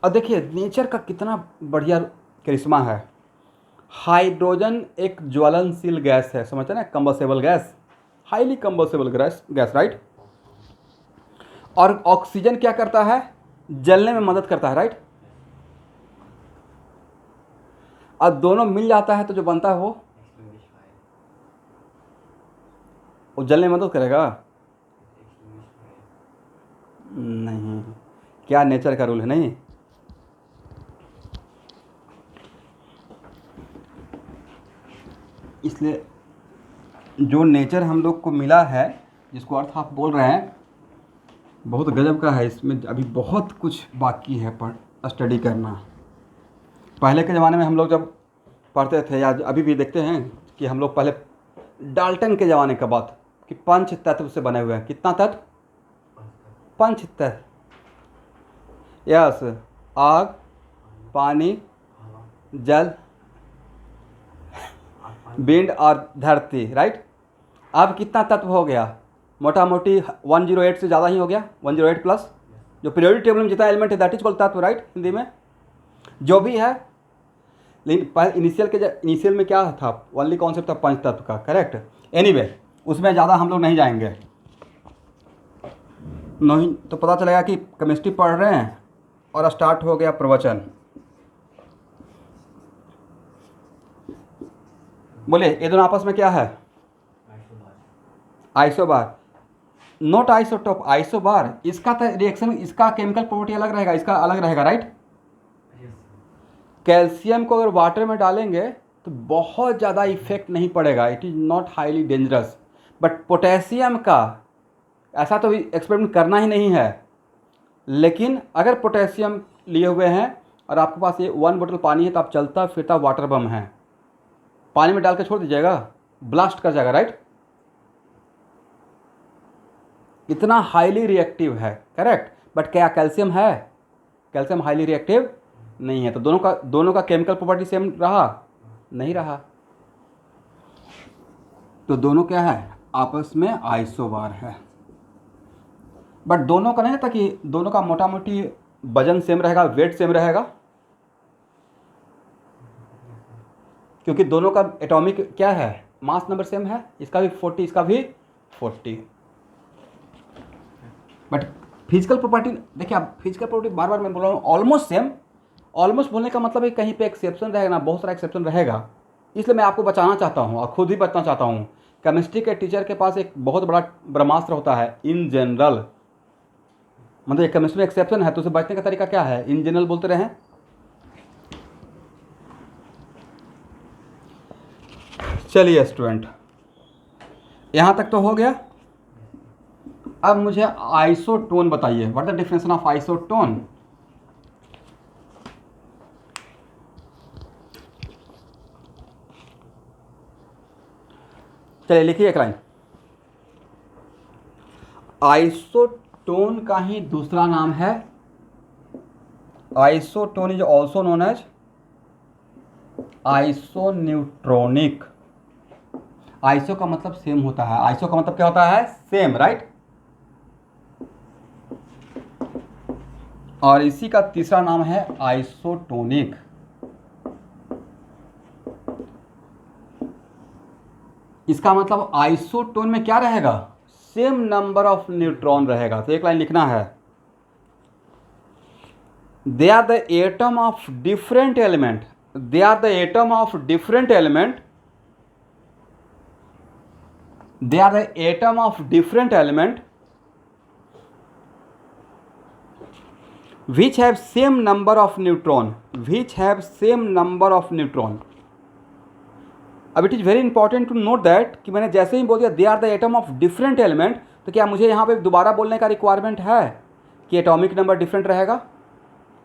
और देखिए नेचर का कितना बढ़िया करिश्मा है। हाइड्रोजन एक ज्वलनशील गैस है, समझते हैं ना, कंबसेबल गैस, हाईली कंबसेबल गैस, राइट। और ऑक्सीजन क्या करता है, जलने में मदद करता है, राइट। और दोनों मिल जाता है तो जो बनता है वो जलने में मदद करेगा नहीं, क्या नेचर का रूल है, नहीं। इसलिए जो नेचर हम लोग को मिला है, जिसको अर्थ आप बोल रहे हैं, बहुत गजब का है। इसमें अभी बहुत कुछ बाकी है पर स्टडी करना। पहले के ज़माने में हम लोग जब पढ़ते थे, या अभी भी देखते हैं कि हम लोग पहले डाल्टन के ज़माने का बात, कि पंच तत्व से बने हुए हैं। कितना तत्व, पंच तत्व, यस, आग, पानी, जल, विंड और धरती, राइट। अब कितना तत्व हो गया, मोटा मोटी 108 से ज़्यादा ही हो गया, 108 प्लस। जो पीरियोडिक टेबल में जितना एलिमेंट है दैट इज कॉल्ड तत्व, राइट, हिंदी में जो भी है। लेकिन इनिशियल में क्या था, ओनली कॉन्सेप्ट था पंच तत्व का, करेक्ट। एनीवे उसमें ज़्यादा हम लोग नहीं जाएंगे, नहीं तो पता चलेगा कि केमिस्ट्री पढ़ रहे हैं और स्टार्ट हो गया प्रवचन। बोले ये दोनों आपस में क्या है, आइसोबार, नोट आइसोटोप, आइसोबार। इसका रिएक्शन, इसका केमिकल प्रॉपर्टी अलग रहेगा, इसका अलग रहेगा, राइट। कैल्शियम को अगर वाटर में डालेंगे तो बहुत ज़्यादा इफेक्ट नहीं पड़ेगा, it is not highly dangerous. But potassium का ऐसा तो एक्सपेरिमेंट करना ही नहीं है। लेकिन अगर पोटेशियम लिए हुए हैं और आपके पास ये 1 बोतल पानी है तो आप चलता फिरता वाटर बम है, पानी में डाल के छोड़ दीजिएगा, ब्लास्ट कर जाएगा, राइट। इतना हाईली रिएक्टिव है, करेक्ट। बट क्या कैल्शियम है? कैल्शियम हाईली रिएक्टिव नहीं है। तो दोनों का केमिकल प्रॉपर्टी सेम रहा? नहीं रहा। तो दोनों क्या है? आपस में आइसोबार है। बट दोनों का नहीं था कि दोनों का मोटा मोटी वजन सेम रहेगा, वेट सेम रहेगा, क्योंकि दोनों का एटॉमिक क्या है, मास नंबर सेम है। इसका भी 40, इसका भी 40। बट फिजिकल प्रॉपर्टी देखिए, आप फिजिकल प्रॉपर्टी बार बार मैं बोल रहा हूँ ऑलमोस्ट सेम। ऑलमोस्ट बोलने का मतलब है कहीं पे एक्सेप्शन रहेगा ना, बहुत सारा एक्सेप्शन रहेगा। इसलिए मैं आपको बचाना चाहता हूँ और खुद ही बचना चाहता हूँ। केमिस्ट्री के टीचर के पास एक बहुत बड़ा ब्रह्मास्त्र होता है, इन जनरल। मतलब केमिस्ट्री में एक्सेप्शन है तो उसे बचने का तरीका क्या है? इन जनरल बोलते रहें। चलिए स्टूडेंट, यहाँ तक तो हो गया। अब मुझे आइसोटोन बताइए, what the definition of isotone. चलिए लिखिए एक लाइन। आइसोटोन का ही दूसरा नाम है, isotone is also known as isoneutronic. Iso का मतलब सेम होता है, आइसो का मतलब क्या होता है? Same, right. और इसी का तीसरा नाम है आइसोटोनिक। इसका मतलब आइसोटोन में क्या रहेगा? सेम नंबर ऑफ न्यूट्रॉन रहेगा। तो एक लाइन लिखना है, they are the atom of different element, they are the atom of different element, they are the atom of different element which have same number of neutron, which have same number of neutron. अब it is very important to note that कि मैंने जैसे ही बोल दिया they are the atom of different element, तो क्या मुझे यहाँ पे दोबारा बोलने का रिक्वायरमेंट है कि एटॉमिक नंबर डिफरेंट रहेगा,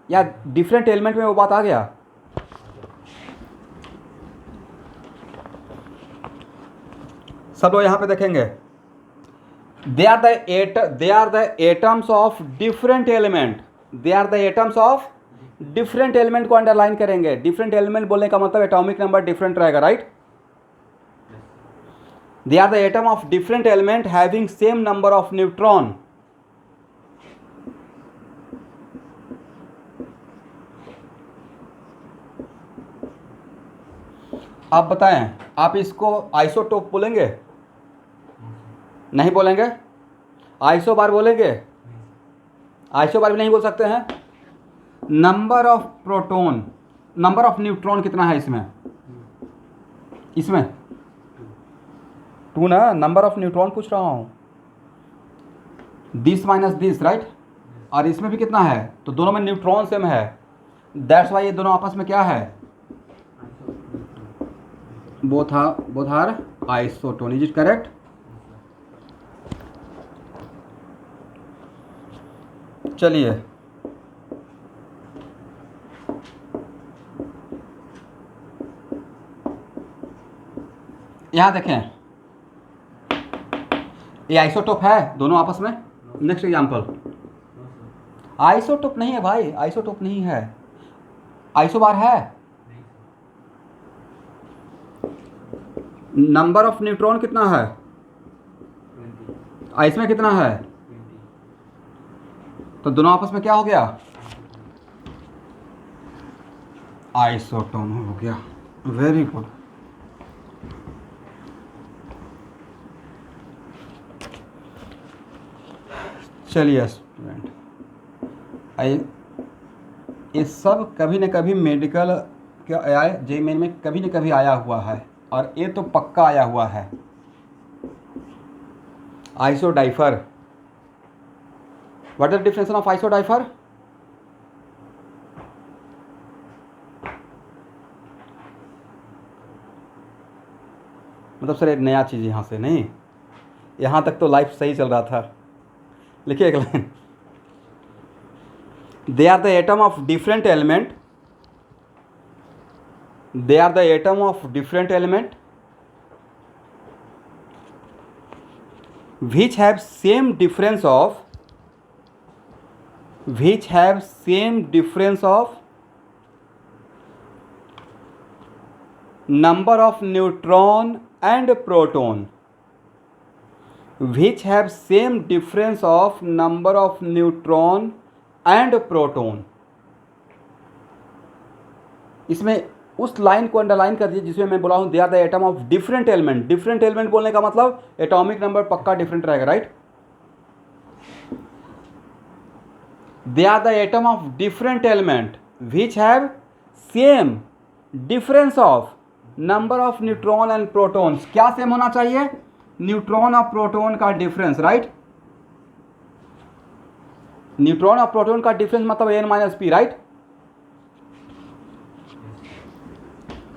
या डिफरेंट एलिमेंट में वो बात आ गया? सब लोग यहाँ पे देखेंगे, they are the atoms of different element, they are the atoms of different element को अंडरलाइन करेंगे। डिफरेंट एलिमेंट बोलने का मतलब एटॉमिक नंबर डिफरेंट रहेगा, right. They are the atom of different element having same number of neutron. आप बताएं, आप इसको आइसोटोप बोलेंगे? नहीं बोलेंगे। आइसोबार बोलेंगे? आइसोबार भी नहीं बोल सकते हैं। Number of proton, number of neutron कितना है इसमें? इसमें 2 ना, नंबर ऑफ न्यूट्रॉन पूछ रहा हूँ। This minus this, right. और इसमें भी कितना है? तो दोनों में न्यूट्रॉन सेम है, दैट्स वाई ये दोनों आपस में क्या है? Both are isotone. Is it correct? चलिए यहाँ देखें, ये आइसोटोप है दोनों आपस में। नेक्स्ट एग्जांपल, आइसोटोप नहीं है भाई, आइसोटोप नहीं है, आइसोबार है। नंबर ऑफ न्यूट्रॉन कितना है? इसमें कितना है? तो दोनों आपस में क्या हो गया? आइसोटोन हो गया। Very good. चलिए स्टूडेंट, ये सब कभी न कभी मेडिकल के आए, जेईई में कभी न कभी आया हुआ है, और ये तो पक्का आया हुआ है। Isodiapher, what is the definition of isodiapher? मतलब सर एक नया चीज़ यहाँ से नहीं, यहाँ तक तो लाइफ सही चल रहा था। लिखिए एक लाइन, they are the atom of different element, they are the atom of different element which have same difference of number of neutron and proton, which have same difference of number of neutron and proton। इसमें उस line को underline कर दीजिए जिसमें मैं बोला हूँ they are the atom of different element. Different element बोलने का मतलब एटॉमिक नंबर पक्का डिफरेंट रहेगा, right. They are the atom of different element which have same difference of number of neutron and protons. क्या सेम होना चाहिए? Neutron और proton का डिफरेंस, राइट। न्यूट्रॉन और प्रोटॉन का डिफरेंस मतलब n-p, राइट।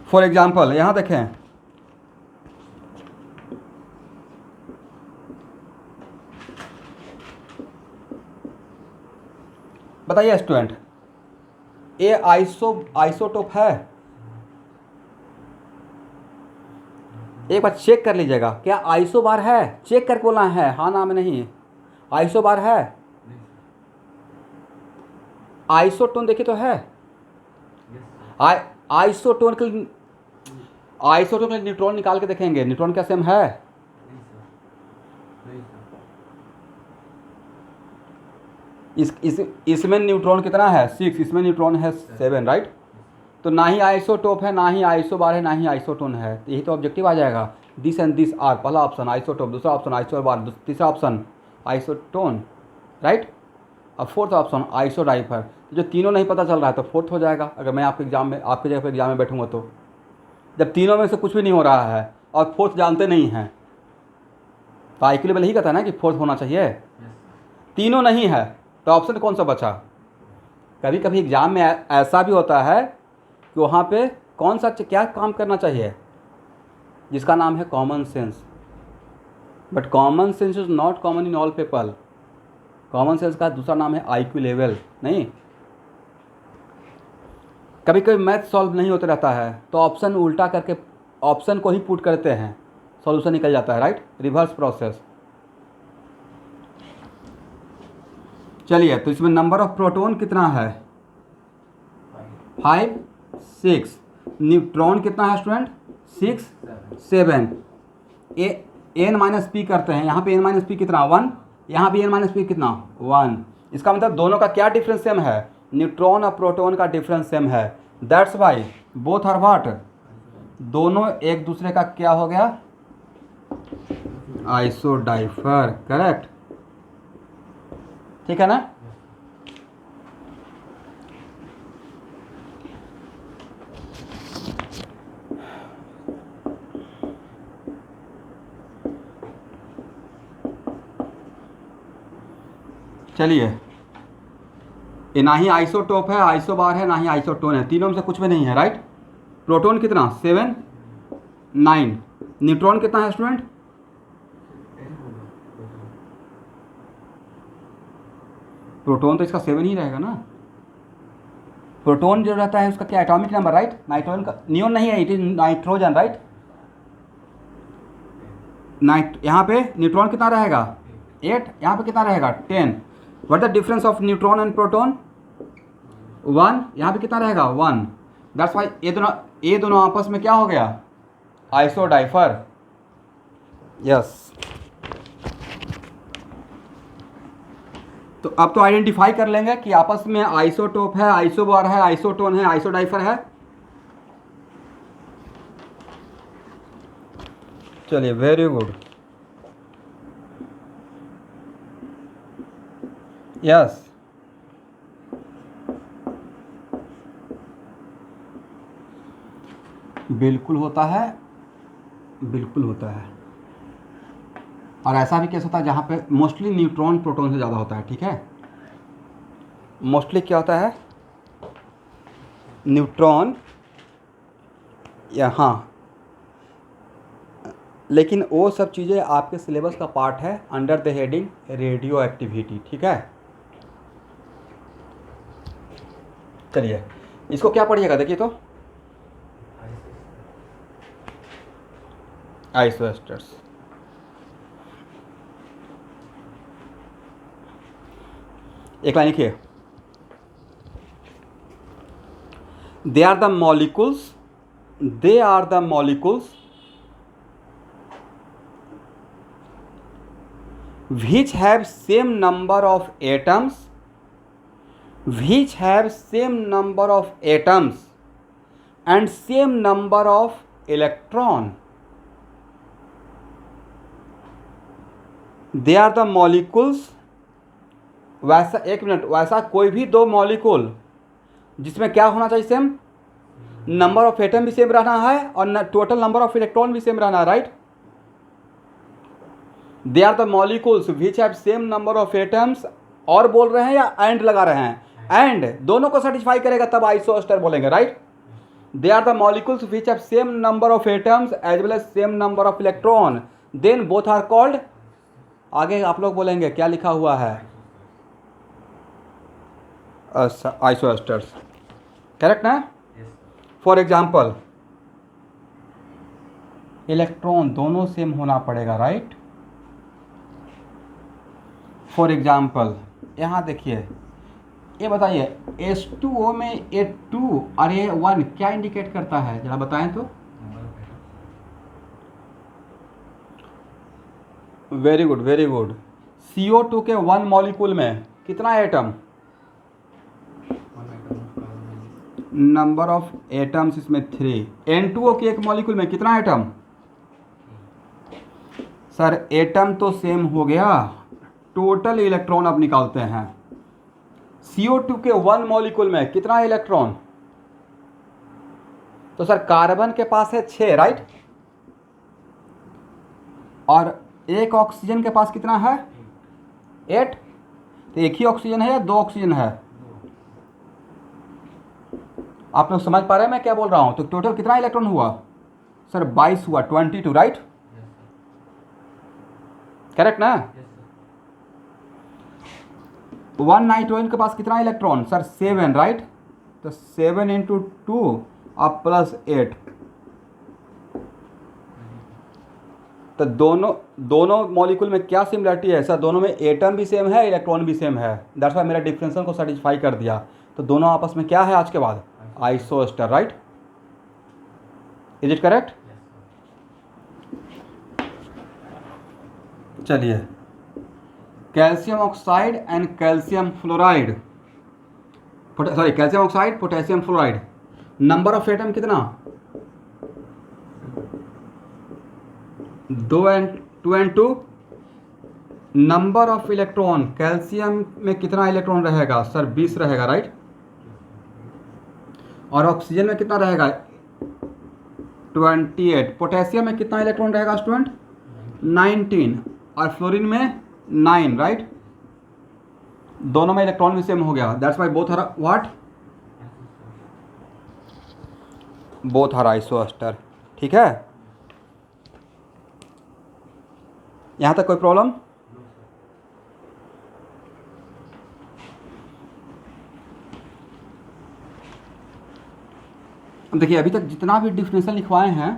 फॉर एग्जाम्पल यहां देखें, बताइए स्टूडेंट, ये आइसोटोप है? एक बार चेक कर लीजिएगा, क्या आइसोबार है? चेक करके बोलना है, हाँ ना में नहीं। आइसोबार है? आइसोटोन देखिए तो है। आइसोटोन के न्यूट्रॉन निकाल के देखेंगे, न्यूट्रॉन क्या सेम है? इसमें न्यूट्रॉन कितना है? 6, इसमें न्यूट्रॉन है 7, राइट। तो ना ही आइसोटोप है, ना ही आइसोबार है, ना ही आइसोटोन है। तो यही तो ऑब्जेक्टिव आ जाएगा। दिस एंड दिस आर, पहला ऑप्शन आइसोटोप, दूसरा ऑप्शन आइसोबार, तीसरा ऑप्शन आइसोटोन, राइट। और फोर्थ ऑप्शन आइसोडाइफर। जो तीनों नहीं पता चल रहा है तो फोर्थ हो जाएगा। अगर मैं आपके एग्जाम में, आपके जगह पर एग्जाम में बैठूंगा तो, जब तीनों में से कुछ भी नहीं हो रहा है और फोर्थ जानते नहीं हैं तो IQ लेवल ही कहता है ना कि फोर्थ होना चाहिए। तीनों नहीं है तो ऑप्शन कौन सा बचा? कभी कभी एग्जाम में ऐसा भी होता है कि वहाँ पे कौन सा क्या काम करना चाहिए, जिसका नाम है common sense. But common sense is not common in all people. Common sense का दूसरा नाम है IQ लेवल। नहीं, कभी कभी मैथ सॉल्व नहीं होता रहता है तो ऑप्शन उल्टा करके ऑप्शन को ही पुट करते हैं, सॉल्यूशन निकल जाता है, राइट। Reverse process. चलिए, तो इसमें नंबर ऑफ प्रोटॉन कितना है? 5, 6। न्यूट्रॉन कितना है स्टूडेंट? 6, 7। n-p करते हैं। यहाँ पे n-p कितना? 1। यहाँ पे n-p कितना? 1। इसका मतलब दोनों का क्या डिफरेंस सेम है? न्यूट्रॉन और प्रोटॉन का डिफरेंस सेम है। That's why both are what? दोनों एक दूसरे का क्या हो गया? Isodiapher, correct. ठीक है ना। चलिए, ये ना ही आइसोटोप है, आइसोबार है, ना ही आइसोटोन है। तीनों में से कुछ भी नहीं है, राइट। प्रोटॉन कितना? 7, 9। न्यूट्रॉन कितना है स्टूडेंट? प्रोटॉन तो इसका 7 ही रहेगा ना। प्रोटॉन जो रहता है उसका क्या एटॉमिक नंबर, राइट। नाइट्रोजन का नियोन नहीं है, इट इज नाइट्रोजन, राइट। यहाँ पे न्यूट्रॉन कितना रहेगा? 8। यहाँ पे कितना रहेगा? 10। What the difference of neutron and proton? 1। यहाँ पे कितना रहेगा? 1। दैट्स वाई ये दोनों आपस में क्या हो गया? आइसोडाइफर। यस। तो अब तो आइडेंटिफाई कर लेंगे कि आपस में आइसोटोप है, आइसोबार है, आइसोटोन है, आइसोडाइफर है। चलिए, वेरी गुड। यस, बिल्कुल होता है, बिल्कुल होता है। और ऐसा भी केस होता है जहाँ पे मोस्टली न्यूट्रॉन प्रोटॉन से ज़्यादा होता है, ठीक है। मोस्टली क्या होता है? न्यूट्रॉन यहाँ, लेकिन वो सब चीज़ें आपके सिलेबस का पार्ट है under the heading radio activity, ठीक है। चलिए, इसको क्या पढ़िएगा, देखिए तो आइसोएस्टर्स। एक लाइन लिखिए, they are the molecules which have same number of atoms and same number of electron. They are the molecules, वैसा, एक मिनट, वैसा कोई भी दो मॉलिक्यूल जिसमें क्या होना चाहिए, सेम नंबर ऑफ एटम भी सेम रहना है और टोटल नंबर ऑफ इलेक्ट्रॉन भी सेम रहना है, right. They are the molecules which have same number of atoms, और बोल रहे हैं या एंड लगा रहे हैं, एंड दोनों को सेटिस्फाई करेगा तब आइसोस्टर बोलेंगे, right. They are the molecules which have same number of atoms as well as same number of electron, then both are called, आगे आप लोग बोलेंगे क्या लिखा हुआ है, आइसोस्टर्स, करेक्ट ना। फॉर एग्जाम्पल इलेक्ट्रॉन दोनों सेम होना पड़ेगा, राइट। फॉर एग्जाम्पल यहाँ देखिए, ये बताइए H2O में A2 और A1 क्या इंडिकेट करता है, जरा बताएं तो। Very good, very good. CO2 के 1 मॉलिक्यूल में कितना एटम, नंबर ऑफ एटम्स इसमें 3। N2O के एक मॉलिक्यूल में कितना एटम, सर एटम तो सेम हो गया, टोटल इलेक्ट्रॉन अब निकालते हैं। CO2 के 1 मॉलिक्यूल में कितना इलेक्ट्रॉन, तो सर कार्बन के पास है 6, राइट, और एक ऑक्सीजन के पास कितना है 8, तो एक ही ऑक्सीजन है या 2 ऑक्सीजन है, आप लोग समझ पा रहे हैं मैं क्या बोल रहा हूं। तो टोटल कितना इलेक्ट्रॉन हुआ, सर 22 हुआ, 22, राइट, करेक्ट ना। 1 नाइट्रोजन के पास कितना इलेक्ट्रॉन, सर 7, राइट, तो 7 इंटू 2 अब प्लस 8, तो दोनों मॉलिक्यूल में क्या सिमिलरिटी है, सर दोनों में एटम भी सेम है, इलेक्ट्रॉन भी सेम है, दैट्स व्हाई मेरा डिफरेंशियल को सेटिस्फाई कर दिया। तो दोनों आपस में क्या है आज के बाद, isostere, right, is it correct. चलिए, calcium oxide and calcium fluoride, sorry calcium oxide potassium fluoride, number of atom कितना, 2 and 2, number of electron, calcium में कितना इलेक्ट्रॉन रहेगा, सर 20 रहेगा, राइट, और ऑक्सीजन में कितना रहेगा 28, पोटेशियम में कितना इलेक्ट्रॉन रहेगा स्टूडेंट 19, और फ्लोरीन में 9, राइट, दोनों में इलेक्ट्रॉन भी सेम हो गया, that's why both are what, both are isoster, ठीक है। यहां तक कोई प्रॉब्लम, देखिए अभी तक जितना भी डिफिनेशन लिखवाए हैं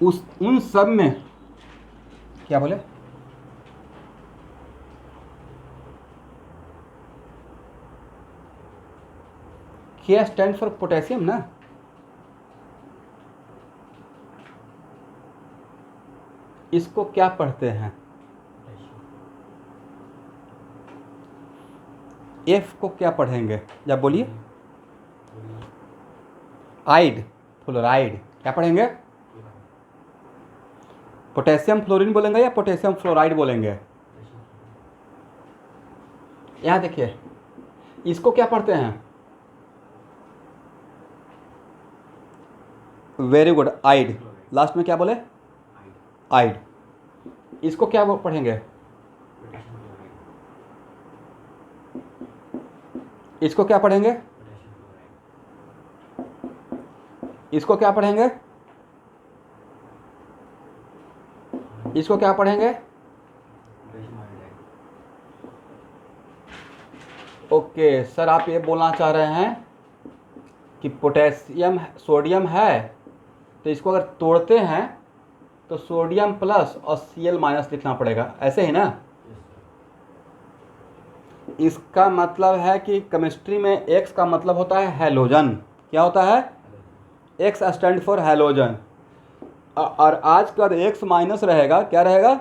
उन सब में क्या बोले, K स्टैंड फॉर पोटेशियम ना, इसको क्या पढ़ते हैं, F को क्या पढ़ेंगे, जब बोलिए, आइड, फ्लोराइड, क्या पढ़ेंगे, पोटेशियम फ्लोरीन बोलेंगे या पोटेशियम फ्लोराइड बोलेंगे। यहां देखिए इसको क्या पढ़ते हैं, वेरी गुड, आइड, लास्ट में क्या बोले, आइड, इसको क्या पढ़ेंगे, इसको क्या पढ़ेंगे, इसको क्या पढ़ेंगे, इसको क्या पढ़ेंगे, ओके सर आप ये बोलना चाह रहे हैं कि पोटेशियम सोडियम है तो इसको अगर तोड़ते हैं तो सोडियम प्लस और Cl माइनस लिखना पड़ेगा, ऐसे ही ना। इसका मतलब है कि केमिस्ट्री में X का मतलब होता है हैलोजन। क्या होता है? X stand for halogen. और आज के बाद X माइनस रहेगा, क्या रहेगा?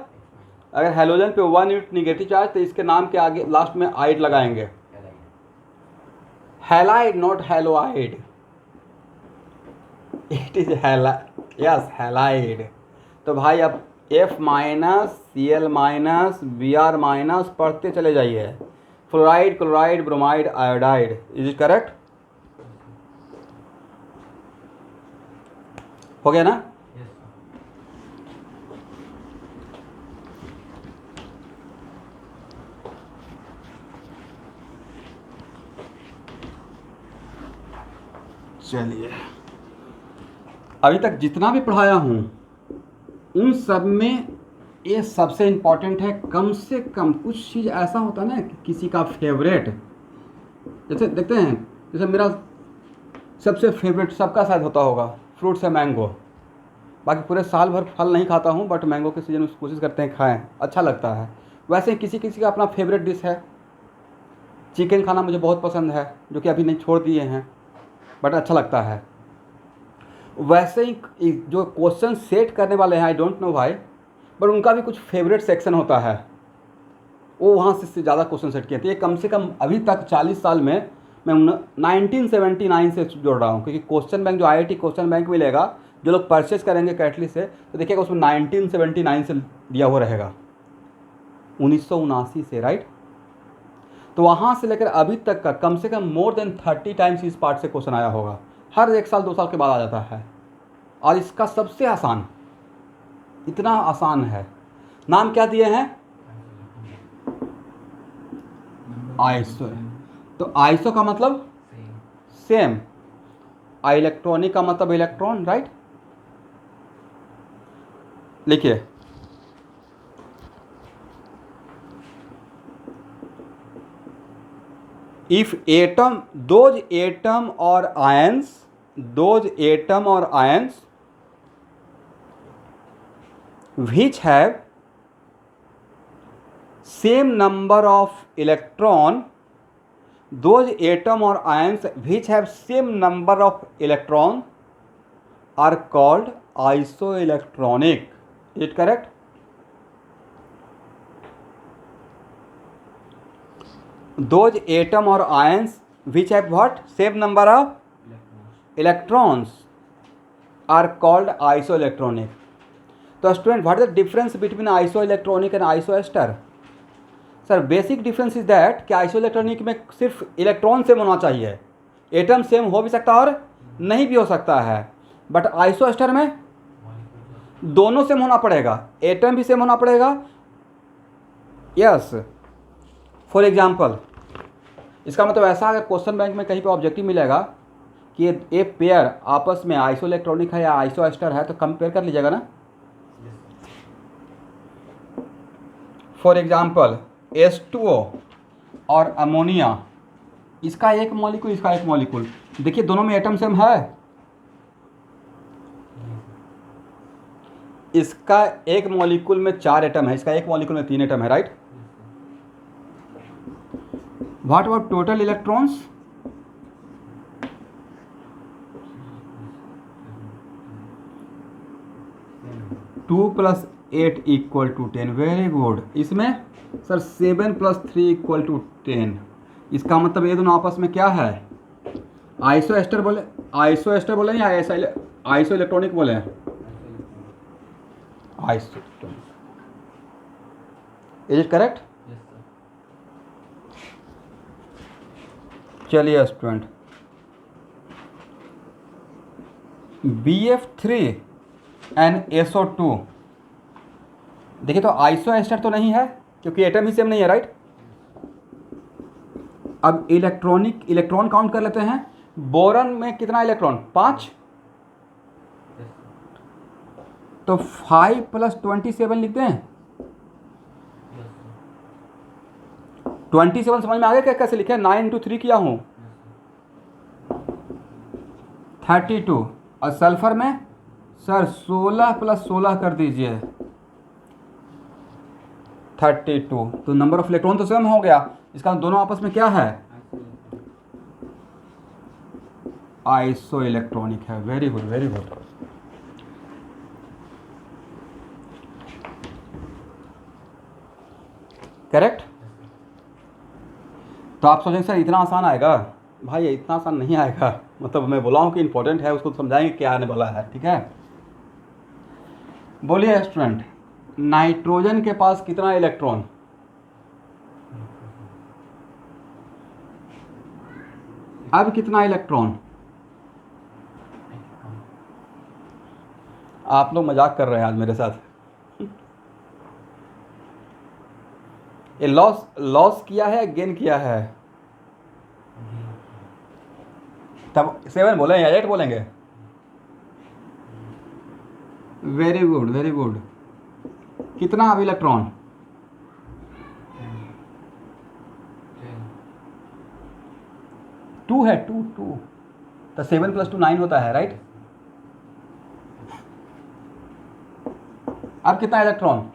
अगर हैलोजन पे 1 यूनिट निगेटिव चार्ज तो इसके नाम के आगे लास्ट में आइड लगाएंगे। Halide, not haloid. It is yes halide. तो भाई अब F minus Cl minus Br minus पढ़ते चले जाइए। Fluoride, chloride, bromide, iodide. Is it correct? हो गया ना? चलिए, अभी तक जितना भी पढ़ाया हूँ उन सब में ये सबसे इम्पॉर्टेंट है। कम से कम कुछ चीज़ ऐसा होता है ना कि किसी का फेवरेट, जैसे देखते हैं, जैसे मेरा सबसे फेवरेट सबका शायद होता होगा फ्रूट्स है मैंगो। बाकी पूरे साल भर फल नहीं खाता हूँ, बट मैंगो के सीजन में कोशिश करते हैं खाएं, अच्छा लगता है। वैसे ही किसी किसी का अपना फेवरेट डिश है। चिकन खाना मुझे बहुत पसंद है, जो कि अभी नहीं छोड़ दिए हैं, बट अच्छा लगता है। वैसे ही जो क्वेश्चन सेट करने वाले हैं, आई डोंट नो भाई, बट उनका भी कुछ फेवरेट सेक्शन होता है, वो वहाँ से ज़्यादा क्वेश्चन सेट किए थे। ये कम से कम अभी तक 40 साल में मैं 1979 से जोड़ रहा हूँ, क्योंकि क्वेश्चन बैंक जो IIT क्वेश्चन बैंक मिलेगा, जो लोग परचेज करेंगे कैटलिस्ट से, तो देखिएगा उसमें 1979 से दिया हुआ रहेगा, 1979 से, राइट। तो वहाँ से लेकर अभी तक का कम से कम मोर देन 30 टाइम्स इस पार्ट से क्वेश्चन आया होगा। हर 1 साल 2 साल के बाद आ जाता है। और इसका सबसे आसान, इतना आसान है, नाम क्या दिए हैं? आइसो। तो आइसो का मतलब सेम, इलेक्ट्रॉनिक का मतलब इलेक्ट्रॉन, राइट। लिखिए, if atom, those atom or ions which have same number of electron, those atom or ions which have same number of electron are called isoelectronic. Is it correct? Those atom or ions which have what? Same number of electrons are called isoelectronic. तो student, what is the difference between isoelectronic and isostere? Sir, basic difference is that कि isoelectronic में सिर्फ electron same होना चाहिए, atom same हो भी सकता है और नहीं भी हो सकता है, बट आइसोएस्टर में दोनों सेम होना पड़ेगा, एटम भी सेम होना पड़ेगा। यस, फॉर एग्जाम्पल, इसका मतलब ऐसा, अगर क्वेश्चन बैंक में कहीं पे ऑब्जेक्टिव मिलेगा कि ये पेयर आपस में आइसोइलेक्ट्रॉनिक है या आइसोएस्टर है, तो कंपेयर कर लीजिएगा ना। फॉर एग्जाम्पल, H2O और अमोनिया, इसका एक मॉलिक्यूल, इसका एक मॉलिक्यूल, देखिए दोनों में एटम सेम है। इसका एक मॉलिक्यूल में 4 एटम है, इसका एक मॉलिक्यूल में 3 एटम है, right. What about total electrons? Two plus 8 equal to 10। Very good. इसमें सर 7 + 3 इक्वल टू 10। इसका मतलब ये दोनों आपस में क्या है? आइसोएस्टर बोले, आइसोएस्टर बोले या आइसो इलेक्ट्रॉनिक बोले? आइसो। Is it correct? चलिए स्टूडेंट, BF3 एंड SO2, देखिए तो आइसोएस्टर तो नहीं है क्योंकि एटम ही सेम नहीं है, राइट। अब इलेक्ट्रॉन काउंट कर लेते हैं। बोरन में कितना इलेक्ट्रॉन? 5। तो 5 + 27 लिखते हैं। 27 समझ में आ गया क्या कैसे लिखे? 9 × 3 किया हूँ, 32। और सल्फर में सर 16 + 16 कर दीजिए, 32। तो नंबर ऑफ इलेक्ट्रॉन तो सेम हो गया। इसका दोनों आपस में क्या है, आइसो इलेक्ट्रॉनिक है। Very good very good. Correct. तो आप सोचेंगे सर इतना आसान आएगा, भाई इतना आसान नहीं आएगा, मतलब मैं बोला हूँ कि इंपॉर्टेंट है, उसको समझाएंगे क्या आने वाला है, ठीक है। बोलिए स्टूडेंट, नाइट्रोजन के पास कितना इलेक्ट्रॉन, अब कितना इलेक्ट्रॉन, आप लोग मजाक कर रहे हैं आज मेरे साथ। ये लॉस लॉस किया है गेन किया है, तब 7 बोले या 8 बोलेंगे। Very good very good. कितना अब इलेक्ट्रॉन, 2 है, 2 2, तो 7 + 2 9 होता है, राइट। अब कितना इलेक्ट्रॉन,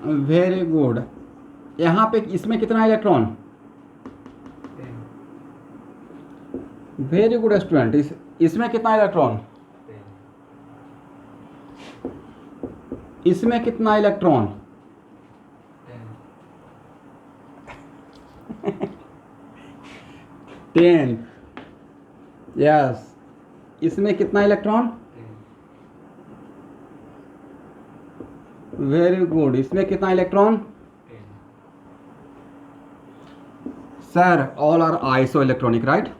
वेरी गुड। यहाँ पे इसमें कितना इलेक्ट्रॉन, वेरी गुड स्टूडेंट। इसमें कितना इलेक्ट्रॉन, इसमें कितना इलेक्ट्रॉन, 10, यस। इसमें कितना इलेक्ट्रॉन, वेरी गुड। इसमें कितना electron, sir all are isoelectronic, right.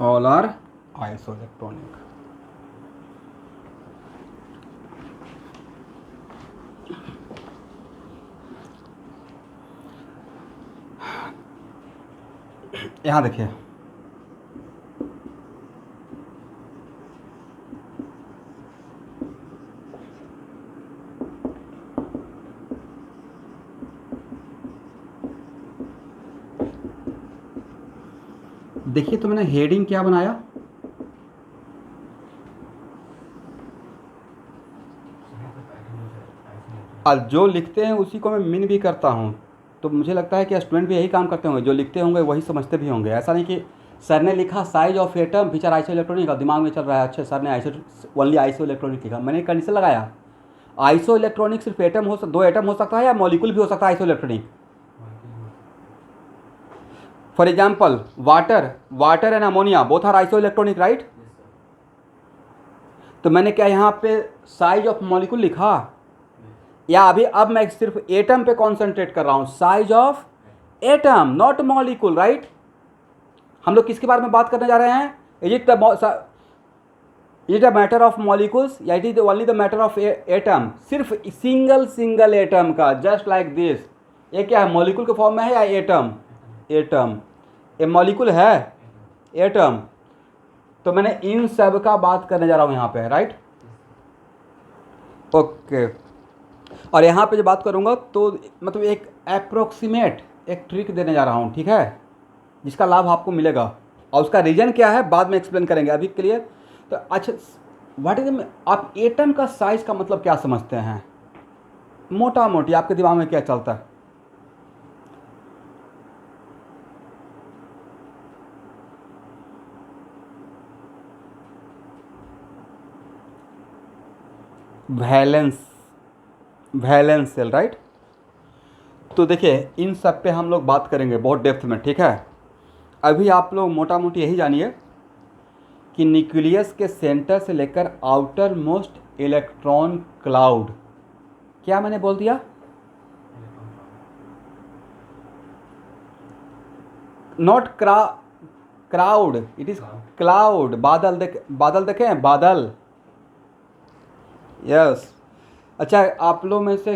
All are isoelectronic. यहां देखिए, देखिए तो मैंने हेडिंग क्या बनाया, और जो लिखते हैं उसी को मैं मीन भी करता हूँ। तो मुझे लगता है कि स्टूडेंट भी यही काम करते होंगे, जो लिखते होंगे वही समझते भी होंगे। ऐसा नहीं कि सर ने लिखा size of atom which are isoelectronic, और दिमाग में चल रहा है अच्छा सर ने आइसो ओनली आइसो इलेक्ट्रॉनिक लिखा। मैंने कंडीशन लगाया, आइसो इलेक्ट्रॉनिक सिर्फ एटम हो, 2 एटम हो सकता है या मॉलिक्यूल भी हो सकता है isoelectronic. For example water and ammonia both are isoelectronic, right. तो मैंने क्या यहाँ पे साइज ऑफ मॉलिक्यूल लिखा, या अभी अब मैं सिर्फ एटम पे कॉन्सेंट्रेट कर रहा हूं, size of atom not molecule, right. हम लोग किसके बारे में बात करने जा रहे हैं, is it the matter of molecules या it is only the matter of atom, सिर्फ सिंगल एटम का, जस्ट लाइक दिस। ये क्या है, मॉलिक्यूल के फॉर्म में है या एटम, एटम। ये मॉलिक्यूल है, एटम। तो मैंने इन सब का बात करने जा रहा हूं यहाँ पे, राइट। ओके। और यहाँ पे जो बात करूँगा तो मतलब एक अप्रोक्सीमेट एक ट्रिक देने जा रहा हूँ, ठीक है, जिसका लाभ आपको मिलेगा। और उसका रीजन क्या है बाद में एक्सप्लेन करेंगे, अभी क्लियर। तो अच्छा, व्हाट इज, आप एटम का साइज का मतलब क्या समझते हैं, मोटा मोटी आपके दिमाग में क्या चलता है। Valence shell, right. तो देखिए इन सब पे हम लोग बात करेंगे बहुत डेप्थ में, ठीक है। अभी आप लोग मोटा मोटी यही जानिए कि न्यूक्लियस के सेंटर से लेकर आउटर मोस्ट इलेक्ट्रॉन क्लाउड, क्या मैंने बोल दिया, not crowd, it is cloud. बादल देखे हैं, बादल, यस। अच्छा, आप लोग में से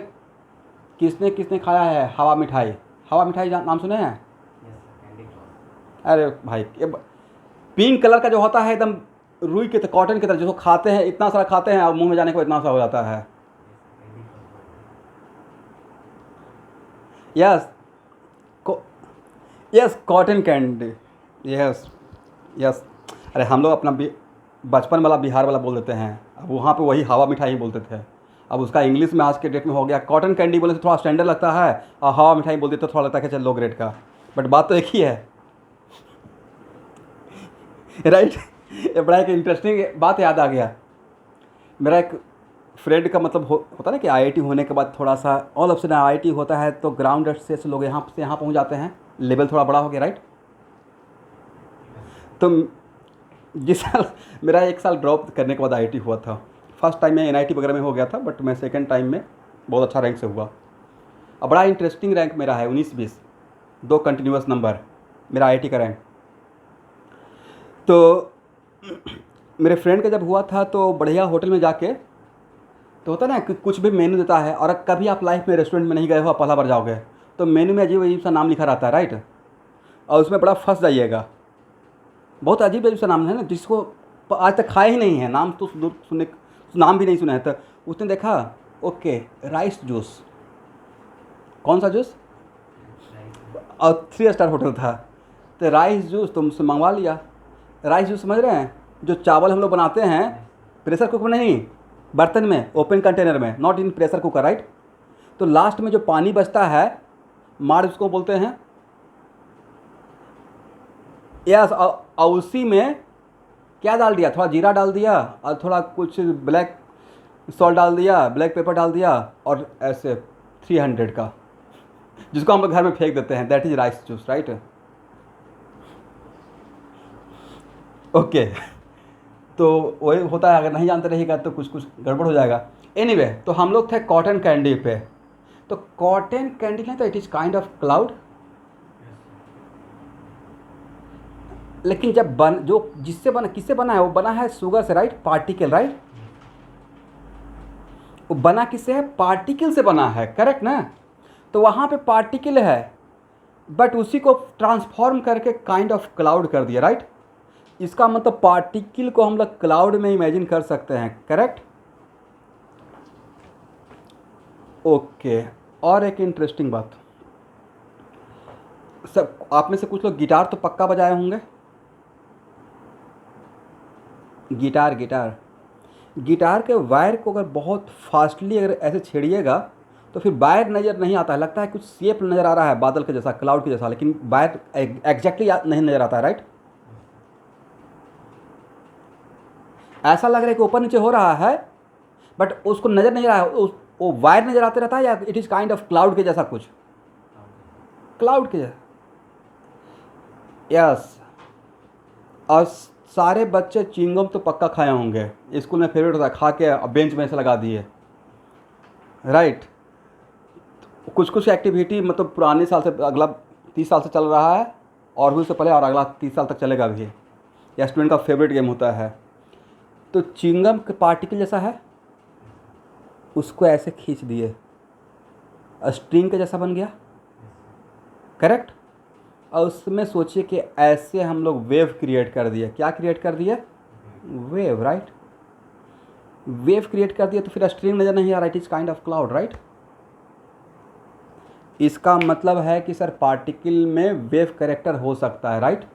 किसने किसने खाया है हवा मिठाई, हवा मिठाई नाम सुने हैं। अरे भाई, पिंक कलर का जो होता है एकदम रुई के कॉटन की तरह, जिसको खाते हैं इतना सारा खाते हैं और मुंह में जाने के बाद इतना सा हो जाता है, yes yes, cotton candy, yes yes. अरे हम लोग अपना बचपन वाला बिहार वाला बोल देते हैं, अब वहाँ पे वही हवा मिठाई बोलते थे। अब उसका इंग्लिश में आज के डेट में हो गया कॉटन कैंडी, बोले तो थोड़ा स्टैंडर्ड लगता है, और हवा मिठाई बोलते तो थोड़ा लगता है कि चल लो ग्रेड का, बट बात तो एक ही है। राइट। ये बड़ा एक इंटरेस्टिंग बात याद आ गया। मेरा एक फ्रेंड का मतलब होता ना कि आईआईटी होने के बाद थोड़ा सा ऑल ऑफ सडन आईआईटी होता है तो ग्राउंड से लोग यहाँ से यहाँ पहुँच जाते हैं, लेवल थोड़ा बड़ा हो गया, राइट। तो जिस साल मेरा 1 साल ड्रॉप करने के बाद आईआईटी हुआ था, फर्स्ट टाइम में एनआईटी वगैरह में हो गया था, बट मैं सेकंड टाइम में बहुत अच्छा रैंक से हुआ। अब बड़ा इंटरेस्टिंग रैंक मेरा है 19-20, 2 कंटिन्यूस नंबर मेरा आईआईटी का रैंक। तो मेरे फ्रेंड का जब हुआ था तो बढ़िया होटल में जाके, तो होता ना कि कुछ भी मेन्यू देता है, और कभी आप लाइफ में रेस्टोरेंट में नहीं गए हो, आप पहला बार जाओगे तो मेन्यू में अजीब अजीब सा नाम लिखा रहता है, राइट, और उसमें बड़ा फंस जाइएगा। बहुत अजीब अजीब सा नाम है ना, जिसको आज तक खाया ही नहीं है, नाम तो सुनने नाम भी नहीं सुना है। तो उसने देखा, ओके राइस जूस, कौन सा जूस, और 3 स्टार होटल था, तो राइस जूस तो मुझसे मंगवा लिया। राइस जूस समझ रहे हैं, जो चावल हम लोग बनाते हैं प्रेशर कुकर में नहीं, बर्तन में, ओपन कंटेनर में, not in pressure cooker, right. तो लास्ट में जो पानी बचता है, माड़ उसको बोलते हैं, यस, और उसी में क्या डाल दिया, थोड़ा जीरा डाल दिया और थोड़ा कुछ ब्लैक सॉल्ट डाल दिया, ब्लैक पेपर डाल दिया, और ऐसे 300 का, जिसको हम लोग घर में फेंक देते हैं, that is rice juice, right. Okay, तो वही होता है, अगर नहीं जानते रहेगा तो कुछ कुछ गड़बड़ हो जाएगा। एनीवे, तो हम लोग थे कॉटन कैंडी पे। तो कॉटन कैंडी नहीं, तो it is kind of cloud, लेकिन जब जो जिससे बना, किससे बना है, वो बना है शुगर से, राइट, पार्टिकल, राइट। वो बना किससे है, पार्टिकल से बना है, करेक्ट ना। तो वहाँ पे पार्टिकल है, बट उसी को ट्रांसफॉर्म करके काइंड ऑफ क्लाउड कर दिया, राइट। इसका मतलब पार्टिकल को हम लोग क्लाउड में इमेजिन कर सकते हैं, करेक्ट। ओके, और एक इंटरेस्टिंग बात, सब आप में से कुछ लोग गिटार तो पक्का बजाए होंगे। गिटार के वायर को अगर बहुत फास्टली अगर ऐसे छेड़िएगा तो फिर वायर नज़र नहीं आता है, लगता है कुछ शेप नज़र आ रहा है बादल के जैसा, क्लाउड के जैसा, लेकिन वायर एग्जैक्टली नहीं नज़र आता है, राइट। ऐसा लग रहा है कि ऊपर नीचे हो रहा है, बट उसको नज़र नहीं आ रहा है, वो वायर नज़र आते रहता है, या it is kind of cloud के जैसा, कुछ क्लाउड के जैसा, यस। और सारे बच्चे चिंगम तो पक्का खाए होंगे, स्कूल में फेवरेट होता है, खा के बेंच में से लगा दिए, राइट। कुछ कुछ एक्टिविटी मतलब पुराने साल से, अगला 30 साल से चल रहा है, और भी उससे पहले, और अगला 30 साल तक चलेगा भी, या स्टूडेंट का फेवरेट गेम होता है। तो चिंगम के पार्टिकल जैसा है, उसको ऐसे खींच दिए, स्ट्रिंग के जैसा बन गया, करेक्ट। और उसमें सोचिए कि ऐसे हम लोग वेव क्रिएट कर दिए, क्या क्रिएट कर दिए, वेव, राइट। वेव क्रिएट कर दिया तो फिर स्ट्रिंग नज़र नहीं आ रहा, it is kind of cloud, right. इसका मतलब है कि सर पार्टिकल में वेव कैरेक्टर हो सकता है, राइट।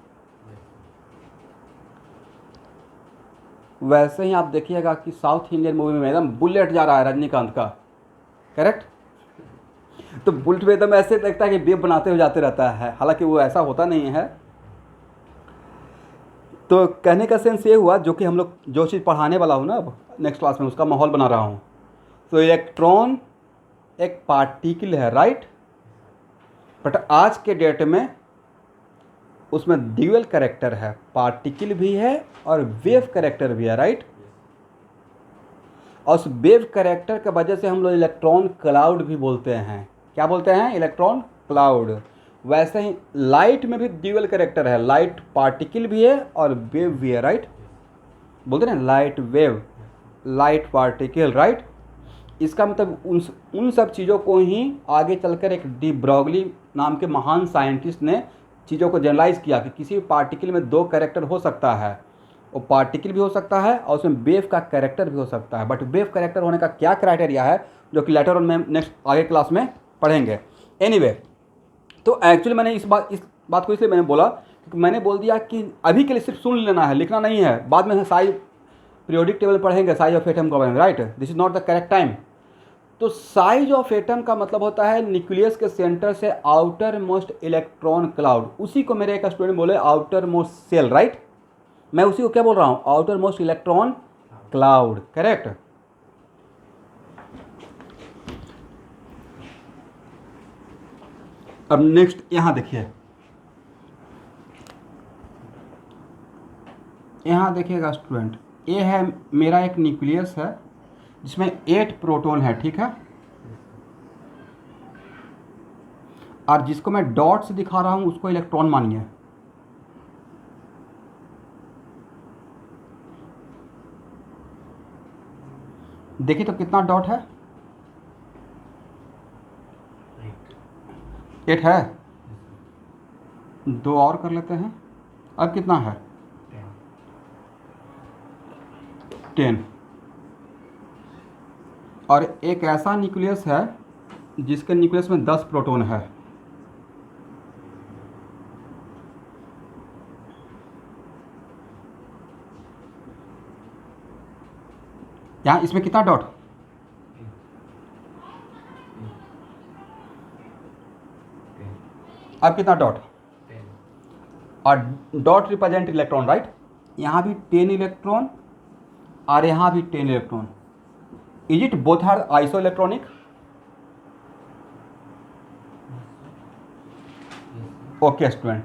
वैसे ही आप देखिएगा कि साउथ इंडियन मूवी में एकदम बुलेट जा रहा है रजनीकांत का, करेक्ट। तो बुलेट में एकदम ऐसे लगता है कि वेव बनाते हुए जाते रहता है, हालांकि वो ऐसा होता नहीं है। तो कहने का सेंस ये हुआ, जो कि हम लोग जो चीज़ पढ़ाने वाला हूँ ना अब नेक्स्ट क्लास में, उसका माहौल बना रहा हूँ। तो इलेक्ट्रॉन एक पार्टिकल है, राइट, बट आज के डेट में उसमें ड्यूअल कैरेक्टर है, पार्टिकल भी है और वेव कैरेक्टर भी है, राइट। और उस वेव कैरेक्टर की वजह से हम लोग इलेक्ट्रॉन क्लाउड भी बोलते हैं, क्या बोलते हैं, इलेक्ट्रॉन क्लाउड। वैसे ही लाइट में भी ड्यूअल कैरेक्टर है, लाइट पार्टिकल भी है और वेव भी है, राइट। बोलते हैं light wave, light particle, right. इसका मतलब उन सब चीज़ों को ही आगे चलकर एक डी ब्रॉगली नाम के महान साइंटिस्ट ने चीज़ों को जनरलाइज किया कि किसी भी पार्टिकल में 2 कैरेक्टर हो सकता है, वो पार्टिकल भी हो सकता है और उसमें वेव का कैरेक्टर भी हो सकता है। बट वेव कैरेक्टर होने का क्या क्राइटेरिया है, जो कि लेटर ऑन में नेक्स्ट आगे क्लास में पढ़ेंगे। एनीवे, तो एक्चुअली मैंने इस बात को इसलिए मैंने बोला क्योंकि मैंने बोल दिया कि अभी के लिए सिर्फ सुन लेना है, लिखना नहीं है, बाद में सारी पीरियोडिक टेबल पढ़ेंगे साइज ऑफ एटम को पढ़ेंगे, right. This is not the correct time. तो साइज ऑफ एटम का मतलब होता है न्यूक्लियस के सेंटर से आउटर मोस्ट इलेक्ट्रॉन क्लाउड, उसी को मेरे एक स्टूडेंट बोले आउटर मोस्ट सेल, राइट। मैं उसी को क्या बोल रहा हूँ, outer most electron cloud, correct. अब नेक्स्ट यहां देखिए, यहां देखिएगा स्टूडेंट, ये है मेरा एक न्यूक्लियस है जिसमें 8 प्रोटॉन है, ठीक है। और जिसको मैं डॉट से दिखा रहा हूं उसको इलेक्ट्रॉन मानिए। देखिए तो कितना डॉट है, 8 है। 2 और कर लेते हैं, अब कितना है, 10। और एक ऐसा न्यूक्लियस है जिसके न्यूक्लियस में 10 प्रोटॉन है। यहाँ इसमें कितना डॉट, अब कितना डॉट, और डॉट रिप्रेजेंट इलेक्ट्रॉन, राइट। यहाँ भी 10 इलेक्ट्रॉन और यहाँ भी 10 electron. Is it both are isoelectronic? Okay student,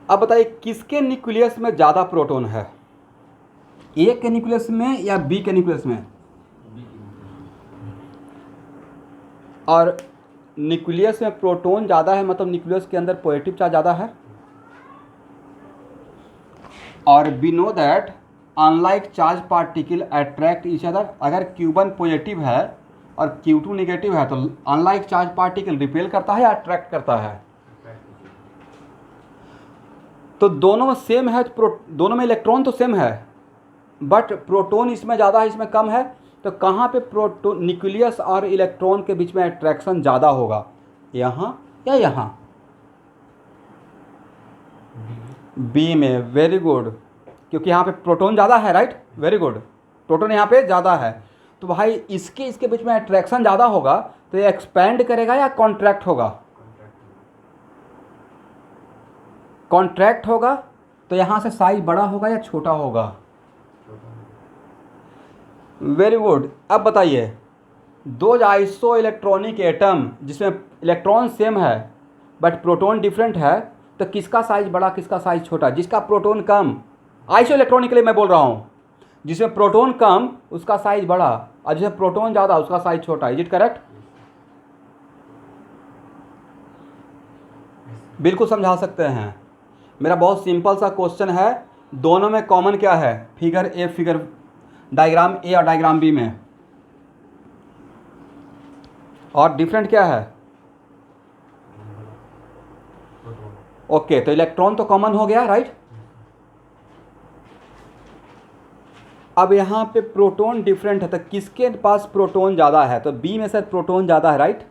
अब बताइए किसके न्यूक्लियस में ज़्यादा प्रोटॉन है, ए के न्यूक्लियस में या बी के न्यूक्लियस में? और न्यूक्लियस में प्रोटॉन ज़्यादा है मतलब न्यूक्लियस के अंदर पॉजिटिव चार्ज ज़्यादा है। और we know that unlike charge particle attract each other. अगर Q1 पॉजिटिव है और Q2 नेगेटिव है तो अनलाइक चार्ज पार्टिकल रिपेल करता है या अट्रैक्ट करता है? तो दोनों में सेम है, दोनों में इलेक्ट्रॉन तो सेम है, बट प्रोटॉन इसमें ज़्यादा है इसमें कम है। तो कहाँ पे प्रोटॉन न्यूक्लियस और इलेक्ट्रॉन के बीच में अट्रैक्शन ज़्यादा होगा, यहाँ या यहाँ? बी में, वेरी गुड, क्योंकि यहाँ पे प्रोटॉन ज़्यादा है, राइट, वेरी गुड, प्रोटॉन यहाँ पे ज़्यादा है। तो भाई इसके बीच में अट्रैक्शन ज़्यादा होगा तो ये एक्सपैंड करेगा या कॉन्ट्रैक्ट होगा? कॉन्ट्रैक्ट होगा। तो यहाँ से साइज बड़ा होगा या छोटा होगा? Very good. अब बताइए, दो आइसो इलेक्ट्रॉनिक एटम जिसमें इलेक्ट्रॉन सेम है बट प्रोटॉन डिफरेंट है, तो किसका साइज बड़ा किसका साइज छोटा? जिसका प्रोटॉन कम, आइसो इलेक्ट्रॉनिक के लिए मैं बोल रहा हूँ, जिसमें प्रोटॉन कम उसका साइज बड़ा और जिसमें प्रोटॉन ज़्यादा उसका साइज छोटा। Is it correct? बिल्कुल समझा सकते हैं। मेरा बहुत सिंपल सा क्वेश्चन है, दोनों में कॉमन क्या है? Figure A, figure diagram A और डायग्राम बी में, और डिफरेंट क्या है? ओके, तो इलेक्ट्रॉन तो कॉमन हो गया, राइट। अब यहाँ पे प्रोटॉन डिफरेंट है, तो किसके पास प्रोटॉन ज़्यादा है? तो बी में से प्रोटॉन ज़्यादा है, राइट।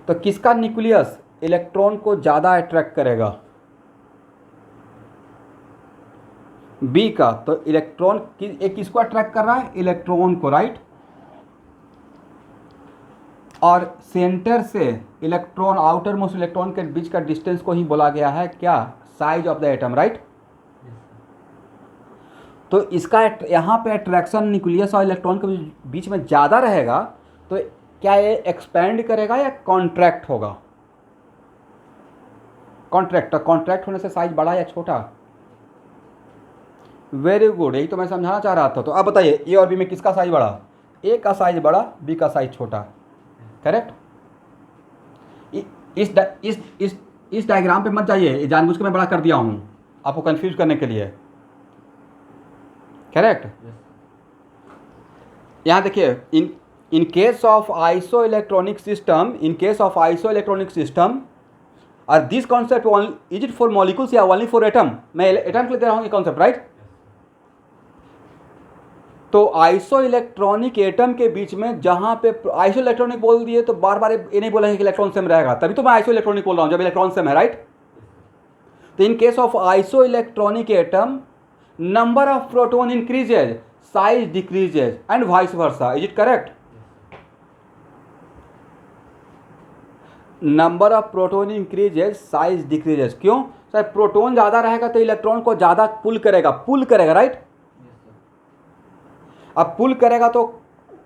तो किसका न्यूक्लियस इलेक्ट्रॉन को ज़्यादा अट्रैक्ट करेगा? बी का। तो इलेक्ट्रॉन किसको अट्रैक्ट कर रहा है? इलेक्ट्रॉन को, राइट। और सेंटर से इलेक्ट्रॉन, आउटर मोस्ट इलेक्ट्रॉन के बीच का डिस्टेंस को ही बोला गया है क्या? Size of the atom, right. तो इसका यहाँ पे अट्रैक्शन न्यूक्लियस और इलेक्ट्रॉन के बीच में ज़्यादा रहेगा, तो क्या ये एक्सपैंड करेगा या कॉन्ट्रैक्ट होगा? कॉन्ट्रैक्ट। तो कॉन्ट्रैक्ट होने से साइज बड़ा या छोटा? वेरी गुड, यही तो मैं समझाना चाह रहा था। तो अब बताइए ए और बी में किसका साइज बड़ा? ए का साइज बड़ा, बी का साइज छोटा, करेक्ट। इस डायग्राम पे मत जाइए, जानबूझ के मैं बड़ा कर दिया हूँ आपको कंफ्यूज करने के लिए, करेक्ट। यहाँ देखिए, in case of isoelectronic system, और this concept is it for molecules या ओनली फॉर एटम? मैं एटम के लिए दे रहा हूँ ये कॉन्सेप्ट, राइट। तो आइसो इलेक्ट्रॉनिक एटम के बीच में, जहाँ पे आइसो इलेक्ट्रॉनिक बोल दिए तो बार बार ये नहीं बोलेंगे कि इलेक्ट्रॉन सेम रहेगा, तभी तो मैं आइसो इलेक्ट्रॉनिक बोल रहा हूँ जब इलेक्ट्रॉन सेम है, राइट। तो इन case of isoelectronic atom number of proton increases, size decreases and vice versa. Is it correct? Number of proton increases, size decreases. क्यों सर? प्रोटोन ज़्यादा रहेगा तो इलेक्ट्रॉन को ज़्यादा पुल करेगा, राइट? अब पुल करेगा तो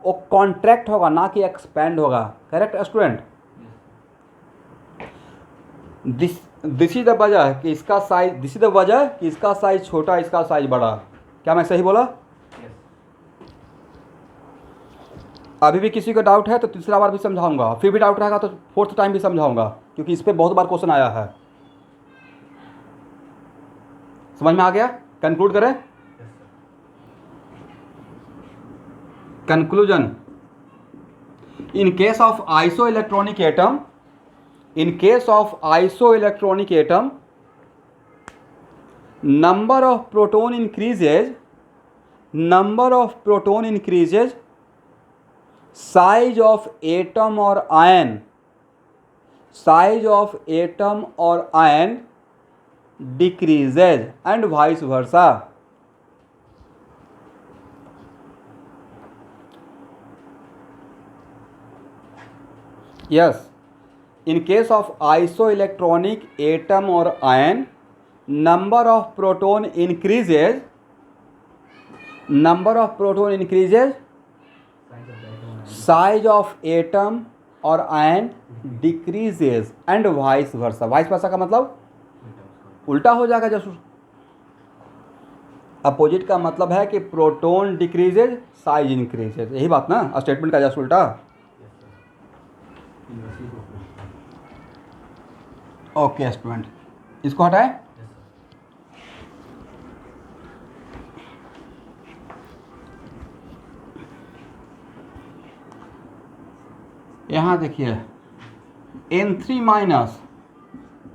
वो कॉन्ट्रैक्ट होगा ना कि एक्सपेंड होगा. Correct student? This is the वजह कि इसका साइज छोटा, इसका साइज बड़ा. क्या मैं सही बोला? अभी भी किसी को डाउट है तो तीसरा बार भी समझाऊंगा, फिर भी डाउट रहेगा तो फोर्थ टाइम भी समझाऊंगा, क्योंकि इस पर बहुत बार क्वेश्चन आया है. समझ में आ गया? कंक्लूड करें. Conclusion. In case of isoelectronic atom, number of proton increases, size of atom or ion decreases and vice versa. Yes, in case of isoelectronic atom or ion, number of proton increases, size of atom or ion decreases and vice versa. vice versa का मतलब उल्टा हो जाएगा. जैसे opposite का मतलब है कि प्रोटोन डिक्रीजेज, साइज इंक्रीजेज. यही बात ना स्टेटमेंट का जैसे उल्टा. ओके स्टूडेंट, इसको हटाए. यहाँ देखिए N3 minus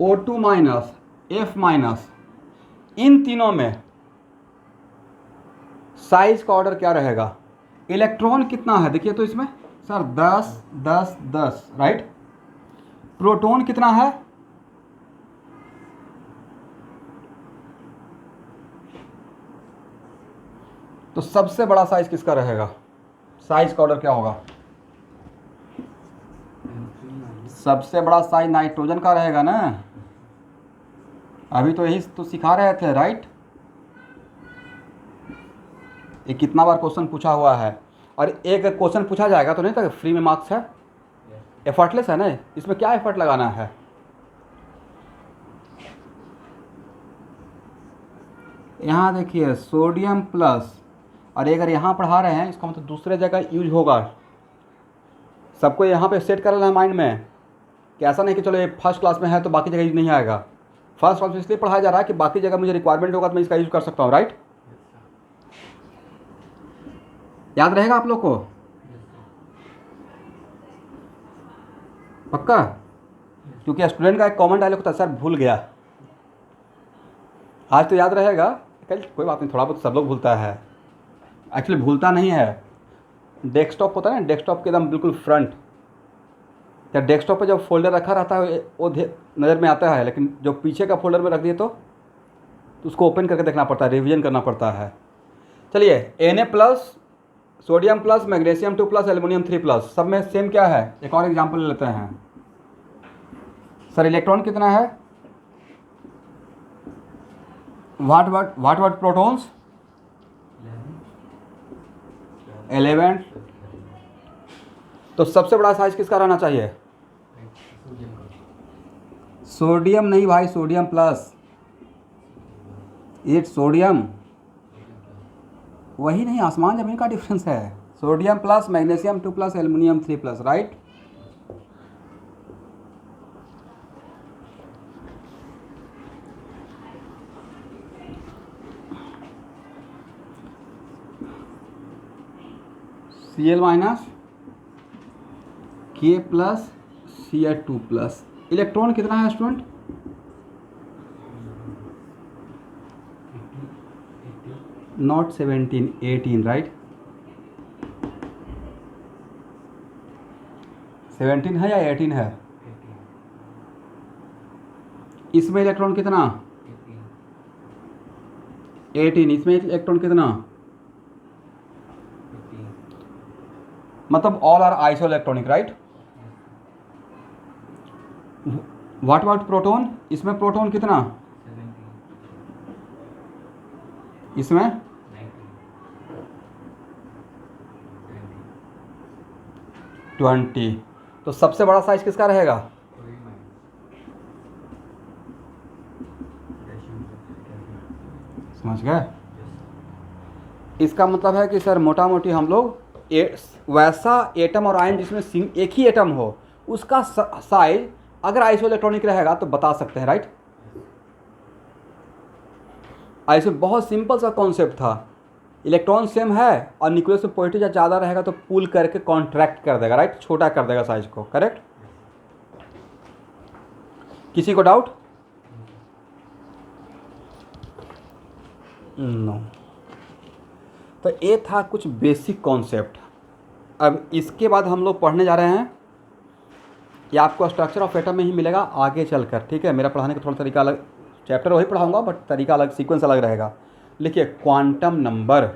O2 minus F minus, इन तीनों में साइज का ऑर्डर क्या रहेगा? इलेक्ट्रॉन कितना है देखिए तो इसमें सर 10 10 10, राइट? प्रोटॉन कितना है? तो सबसे बड़ा साइज किसका रहेगा? साइज का ऑर्डर क्या होगा? सबसे बड़ा साइज नाइट्रोजन का रहेगा ना. अभी तो यही तो सिखा रहे थे, राइट? ये कितना बार क्वेश्चन पूछा हुआ है. और एक क्वेश्चन पूछा जाएगा तो नहीं था फ्री में मार्क्स है. एफर्टलेस है ना, इसमें क्या एफर्ट लगाना है? यहाँ देखिए सोडियम प्लस, और अगर यहाँ पढ़ा रहे हैं इसका मतलब दूसरे जगह यूज होगा. सबको यहाँ पे सेट कर लेना है माइंड में कि ऐसा नहीं कि चलो ये फर्स्ट क्लास में है तो बाकी जगह यूज नहीं आएगा. फर्स्ट क्लास में इसलिए पढ़ाया जा रहा है कि बाकी जगह मुझे रिक्वायरमेंट होगा तो मैं इसका यूज कर सकता हूँ, राइट? याद रहेगा आप लोग को? पक्का? क्योंकि स्टूडेंट का एक कॉमन डायलॉग होता है, सर भूल गया. आज तो याद रहेगा, कल कोई बात नहीं, थोड़ा बहुत सब लोग भूलता है. एक्चुअली भूलता नहीं है. डेस्कटॉप होता है ना, डेस्कटॉप के एकदम बिल्कुल फ्रंट, या डेस्कटॉप पे जब फोल्डर रखा रहता है वो नज़र में आता है, लेकिन जो पीछे का फोल्डर में रख दिए तो उसको ओपन करके देखना पड़ता है, रिवीजन करना पड़ता है. चलिए Na plus, sodium plus, magnesium 2 plus, aluminium 3 plus, सब में सेम क्या है? एक और एग्जांपल लेते हैं. सर इलेक्ट्रॉन कितना है? What protons? 11. तो सबसे बड़ा साइज किसका रहना चाहिए? सोडियम नहीं भाई, सोडियम प्लस. ये सोडियम वही नहीं, आसमान जमीन का डिफरेंस है. Sodium plus, magnesium 2 plus, aluminium 3 plus, right? Cl minus, K plus, Cl2 plus. Electron कितना है स्टूडेंट? Not 17, 18, right? 17 है या 18 है? इसमें इलेक्ट्रॉन कितना? 18, इसमें इलेक्ट्रॉन कितना, मतलब all are isoelectronic, right. What about proton, इसमें प्रोटॉन कितना, इसमें 20। तो सबसे बड़ा साइज किसका रहेगा, समझ गए। इसका मतलब है कि सर मोटा मोटी हम लोग वैसा एटम और आयन जिसमें एक ही एटम हो उसका साइज अगर आइसो इलेक्ट्रॉनिक रहेगा तो बता सकते हैं, राइट। ऐसे बहुत सिंपल सा कॉन्सेप्ट था, इलेक्ट्रॉन सेम है और न्यूक्लियस में पॉजिटिव ज़्यादा रहेगा तो पुल करके कॉन्ट्रैक्ट कर देगा, राइट, छोटा कर देगा साइज को, करेक्ट। किसी को डाउट, नो। तो ये था कुछ बेसिक कॉन्सेप्ट। अब इसके बाद हम लोग पढ़ने जा रहे हैं, ये आपको स्ट्रक्चर ऑफ एटम में ही मिलेगा आगे चलकर, ठीक है। मेरा पढ़ाने का थोड़ा तरीका अलग, चैप्टर वही पढ़ाऊंगा बट तरीका अलग, सीक्वेंस अलग रहेगा। लिखिए quantum number.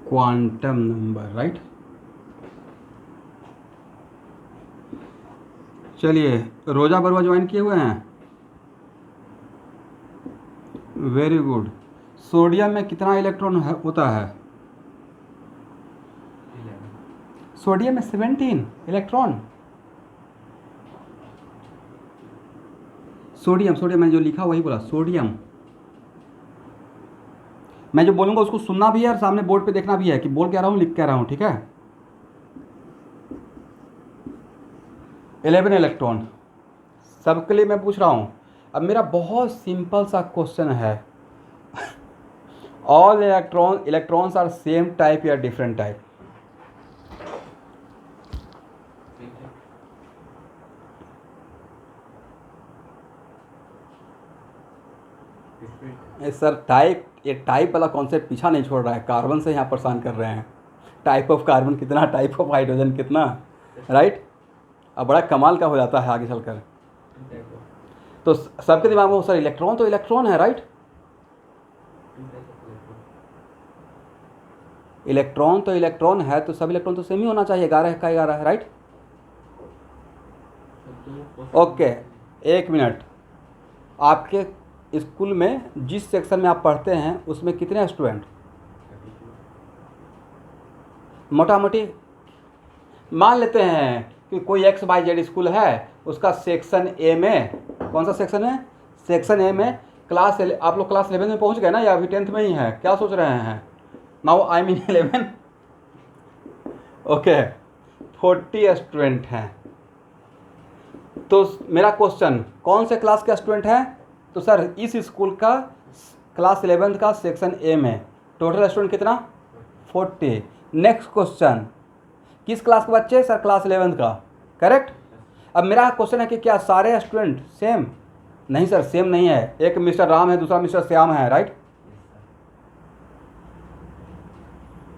Quantum number, right. चलिए, रोजा बरुआ ज्वाइन किए हुए हैं, वेरी गुड। सोडियम में कितना इलेक्ट्रॉन होता है, सोडियम में 17 इलेक्ट्रॉन। सोडियम मैंने जो लिखा वही बोला, सोडियम। मैं जो बोलूँगा उसको सुनना भी है और सामने बोर्ड पे देखना भी है कि बोल क्या रहा हूँ, लिख क्या रहा हूँ, ठीक है। 11 इलेक्ट्रॉन सबके लिए मैं पूछ रहा हूँ। अब मेरा बहुत सिंपल सा क्वेश्चन है, all electrons are same type या डिफरेंट टाइप, सर टाइप, ये टाइप वाला कॉन्सेप्ट पीछा नहीं छोड़ रहा है, कार्बन से यहाँ परेशान कर रहे हैं, टाइप ऑफ कार्बन कितना, टाइप ऑफ हाइड्रोजन कितना, राइट। अब बड़ा कमाल का हो जाता है आगे चलकर। तो सबके दिमाग में सर इलेक्ट्रॉन तो इलेक्ट्रॉन है, राइट, इलेक्ट्रॉन तो इलेक्ट्रॉन है, तो सब इलेक्ट्रॉन तो सेम ही होना चाहिए, 11 का 11 है, राइट। ओके, एक मिनट। आपके स्कूल में जिस सेक्शन में आप पढ़ते हैं उसमें कितने स्टूडेंट, मोटा मोटी मान लेते हैं कि कोई XYZ स्कूल है, उसका सेक्शन ए में, कौन सा सेक्शन है, सेक्शन ए में क्लास, आप लोग क्लास 11 में पहुंच गए ना या अभी 10th में ही है, क्या सोच रहे हैं, now I mean 11, okay, 40 student हैं। तो मेरा क्वेश्चन, कौन से क्लास के स्टूडेंट हैं, तो सर इस स्कूल का क्लास 11 का सेक्शन ए में टोटल स्टूडेंट कितना, 40। नेक्स्ट क्वेश्चन, किस क्लास के बच्चे, सर क्लास 11 का, करेक्ट। अब मेरा क्वेश्चन है कि क्या सारे स्टूडेंट सेम, नहीं सर सेम नहीं है, एक मिस्टर राम है दूसरा मिस्टर श्याम है, राइट।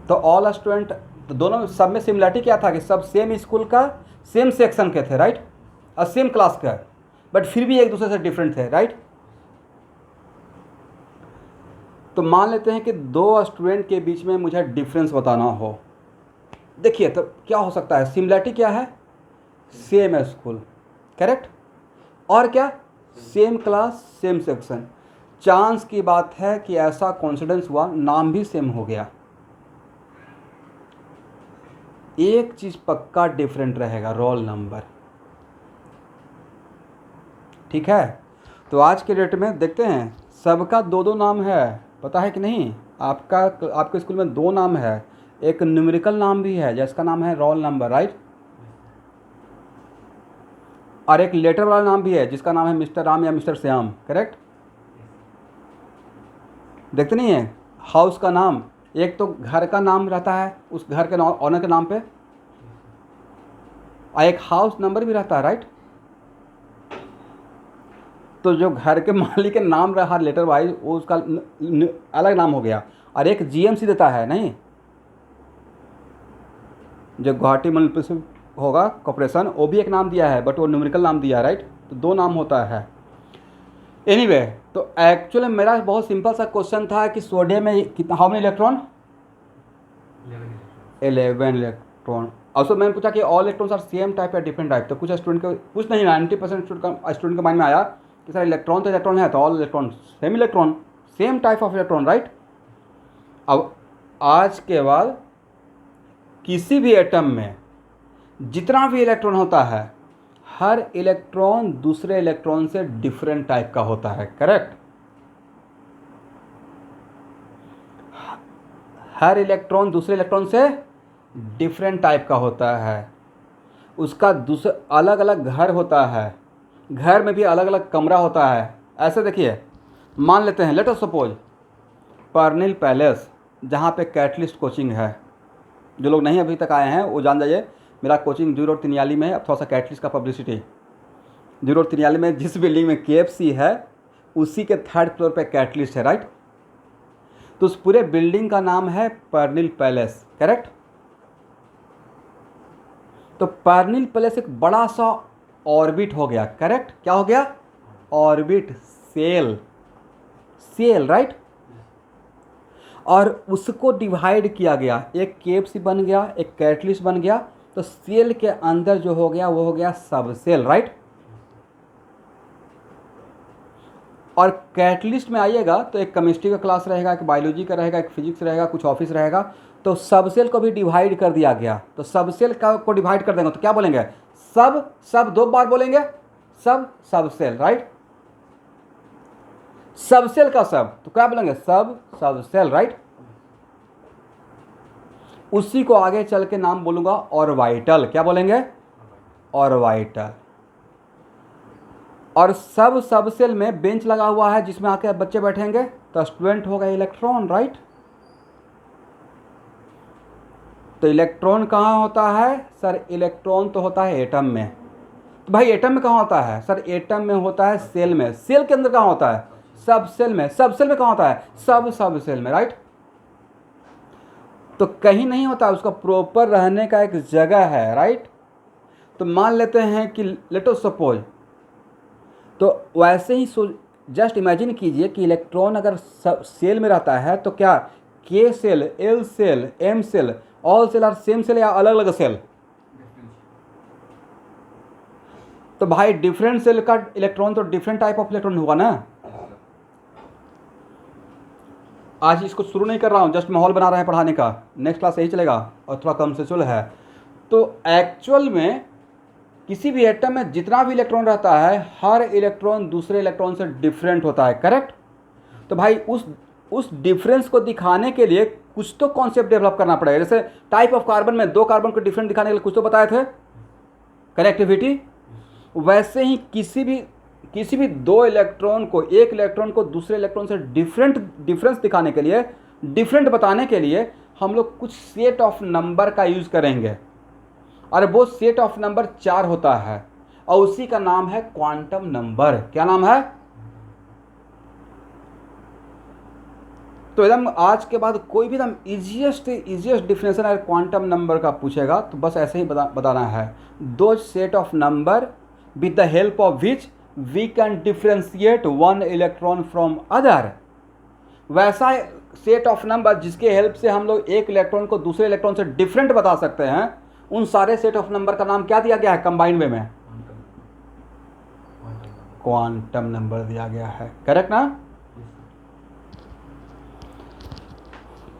तो ऑल स्टूडेंट, तो दोनों सब में सिमिलरिटी क्या था कि सब सेम स्कूल का सेम सेक्शन के थे, राइट, और सेम क्लास का, बट फिर भी एक दूसरे से डिफरेंट थे, राइट। तो मान लेते हैं कि दो स्टूडेंट के बीच में मुझे डिफरेंस बताना हो, देखिए तो क्या हो सकता है, सिमिलरिटी क्या है, सेम स्कूल, करेक्ट, और क्या, same class same section. Chance की बात है कि ऐसा कोइंसिडेंस हुआ, नाम भी सेम हो गया। एक चीज पक्का डिफरेंट रहेगा, रोल नंबर, ठीक है। तो आज के डेट में देखते हैं, सबका दो दो नाम है, पता है कि नहीं, आपके स्कूल में दो नाम है, एक न्यूमेरिकल नाम भी है जिसका नाम है रोल नंबर, राइट, और एक लेटर वाला नाम भी है जिसका नाम है मिस्टर राम या मिस्टर श्याम, करेक्ट। देखते नहीं है, हाउस का नाम एक तो घर का नाम रहता है उस घर के ऑनर के नाम पे, और एक हाउस नंबर भी रहता है, राइट। तो जो घर के मालिक के नाम रहा लेटर वाइज वो उसका अलग नाम हो गया, और एक जीएमसी देता है, नहीं, जो गुवाहाटी म्युनिसिपल होगा कॉर्पोरेशन, वो भी एक नाम दिया है बट वो न्यूमेरिकल नाम दिया है, राइट। तो दो नाम होता है। एनीवे तो एक्चुअली मेरा बहुत सिंपल सा क्वेश्चन था कि सोडियम में कितना, हाउ मेनी इलेक्ट्रॉन, 11 इलेक्ट्रॉन। और मैंने पूछा कि all electrons are same type या डिफरेंट टाइप। तो कुछ स्टूडेंट को, कुछ नहीं, 90% स्टूडेंट के माइंड में आया कि सर इलेक्ट्रॉन तो इलेक्ट्रॉन है, तो all electron same electron, same type of electron, right. अब आज के बाद किसी भी एटम में जितना भी इलेक्ट्रॉन होता है, हर इलेक्ट्रॉन दूसरे इलेक्ट्रॉन से डिफरेंट टाइप का होता है, करेक्ट। हर इलेक्ट्रॉन दूसरे इलेक्ट्रॉन से डिफरेंट टाइप का होता है, उसका दूसरा अलग अलग घर होता है, घर में भी अलग अलग कमरा होता है। ऐसे देखिए, मान लेते हैं, लेट अस सपोज पर्निल पैलेस, जहाँ पे कैटलिस्ट कोचिंग है। जो लोग नहीं अभी तक आए हैं वो जान जाइए, मेरा कोचिंग जू रोड तिनियाली में है। अब थोड़ा सा कैटलिस्ट का पब्लिसिटी, जू रोड तिनियाली में जिस बिल्डिंग में KFC है उसी के 3rd फ्लोर पे कैटलिस्ट है, राइट। तो उस पूरे बिल्डिंग का नाम है पर्निल पैलेस, करेक्ट। तो पर्निल पैलेस एक बड़ा सा ऑर्बिट हो गया, करेक्ट। क्या हो गया, ऑर्बिट, सेल, सेल, राइट। और उसको डिवाइड किया गया, एक KFC बन गया, एक कैटलिस्ट बन गया। तो सेल के अंदर जो हो गया वो हो गया सब सेल, राइट। और कैटलिस्ट में आइएगा तो एक केमिस्ट्री का क्लास रहेगा, एक बायोलॉजी का रहेगा, एक फिजिक्स रहेगा, कुछ ऑफिस रहेगा। तो सब सेल को भी डिवाइड कर दिया गया। तो सब सेल को डिवाइड कर देंगे तो क्या बोलेंगे, सब, सब 2 बार बोलेंगे, सब सेल, राइट। सब सेल का सब, तो क्या बोलेंगे, सब सेल, राइट। उसी को आगे चल के नाम बोलूंगा ऑर्बिटल, क्या बोलेंगे, ऑर्बिटल। और सब सेल में बेंच लगा हुआ है जिसमें आके बच्चे बैठेंगे, तो स्टूडेंट होगा इलेक्ट्रॉन, राइट। तो इलेक्ट्रॉन कहाँ होता है, सर इलेक्ट्रॉन तो होता है एटम में। तो भाई एटम में कहाँ होता है, सर एटम में होता है सेल में। सेल के अंदर कहाँ होता है, सब सेल में। सब सेल में कहाँ होता है, सब सेल में, राइट। तो कहीं नहीं होता, उसका प्रॉपर रहने का एक जगह है, राइट। तो मान लेते हैं कि लेट अस सपोज, तो वैसे ही जस्ट इमेजिन कीजिए कि इलेक्ट्रॉन अगर सेल में रहता है तो क्या K shell, L shell, M shell, all shell are same shell या अलग अलग सेल। तो भाई डिफरेंट सेल का इलेक्ट्रॉन तो डिफरेंट टाइप ऑफ इलेक्ट्रॉन हुआ ना। आज इसको शुरू नहीं कर रहा हूँ, जस्ट माहौल बना रहे हैं पढ़ाने का, नेक्स्ट क्लास यही चलेगा और थोड़ा कंसेप्चुअल है। तो एक्चुअल में किसी भी एटम में जितना भी इलेक्ट्रॉन रहता है, हर इलेक्ट्रॉन दूसरे इलेक्ट्रॉन से डिफरेंट होता है, करेक्ट। तो भाई उस डिफरेंस को दिखाने के लिए कुछ तो कॉन्सेप्ट डेवलप करना पड़ेगा। जैसे टाइप ऑफ कार्बन में 2 कार्बन को डिफरेंट दिखाने के लिए कुछ तो बताए थे, कनेक्टिविटी। वैसे ही किसी भी 2 इलेक्ट्रॉन को, एक इलेक्ट्रॉन को दूसरे इलेक्ट्रॉन से डिफरेंस दिखाने के लिए, डिफरेंट बताने के लिए हम लोग कुछ सेट ऑफ नंबर का यूज़ करेंगे। और वो सेट ऑफ नंबर 4 होता है और उसी का नाम है क्वांटम नंबर। क्या नाम है? तो एकदम आज के बाद कोई भी एकदम इजीएस्ट डिफिनेशन अगर क्वांटम नंबर का पूछेगा तो बस ऐसे ही बताना है, दो set of number with the help of which we can differentiate one electron from other. वैसा सेट ऑफ नंबर जिसके हेल्प से हम लोग एक इलेक्ट्रॉन को दूसरे इलेक्ट्रॉन से डिफरेंट बता सकते हैं, उन सारे सेट ऑफ नंबर का नाम क्या दिया गया है कंबाइंड वे में? क्वांटम नंबर दिया गया है, करेक्ट ना?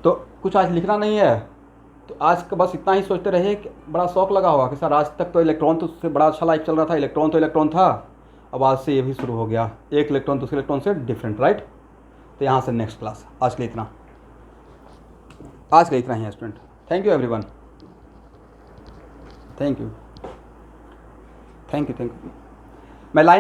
तो कुछ आज लिखना नहीं है, तो आज का बस इतना ही सोचते रहिए कि बड़ा शौक लगा होगा कि सर आज तक तो इलेक्ट्रॉन तो उससे बड़ा अच्छा लाइफ चल रहा था, इलेक्ट्रॉन तो इलेक्ट्रॉन था, अब आज से ये भी शुरू हो गया, एक इलेक्ट्रॉन दूसरे इलेक्ट्रॉन से डिफरेंट, राइट? तो यहाँ से नेक्स्ट क्लास, आज के लिए इतना ही है student. Thank you everyone, thank you. मैं लाइन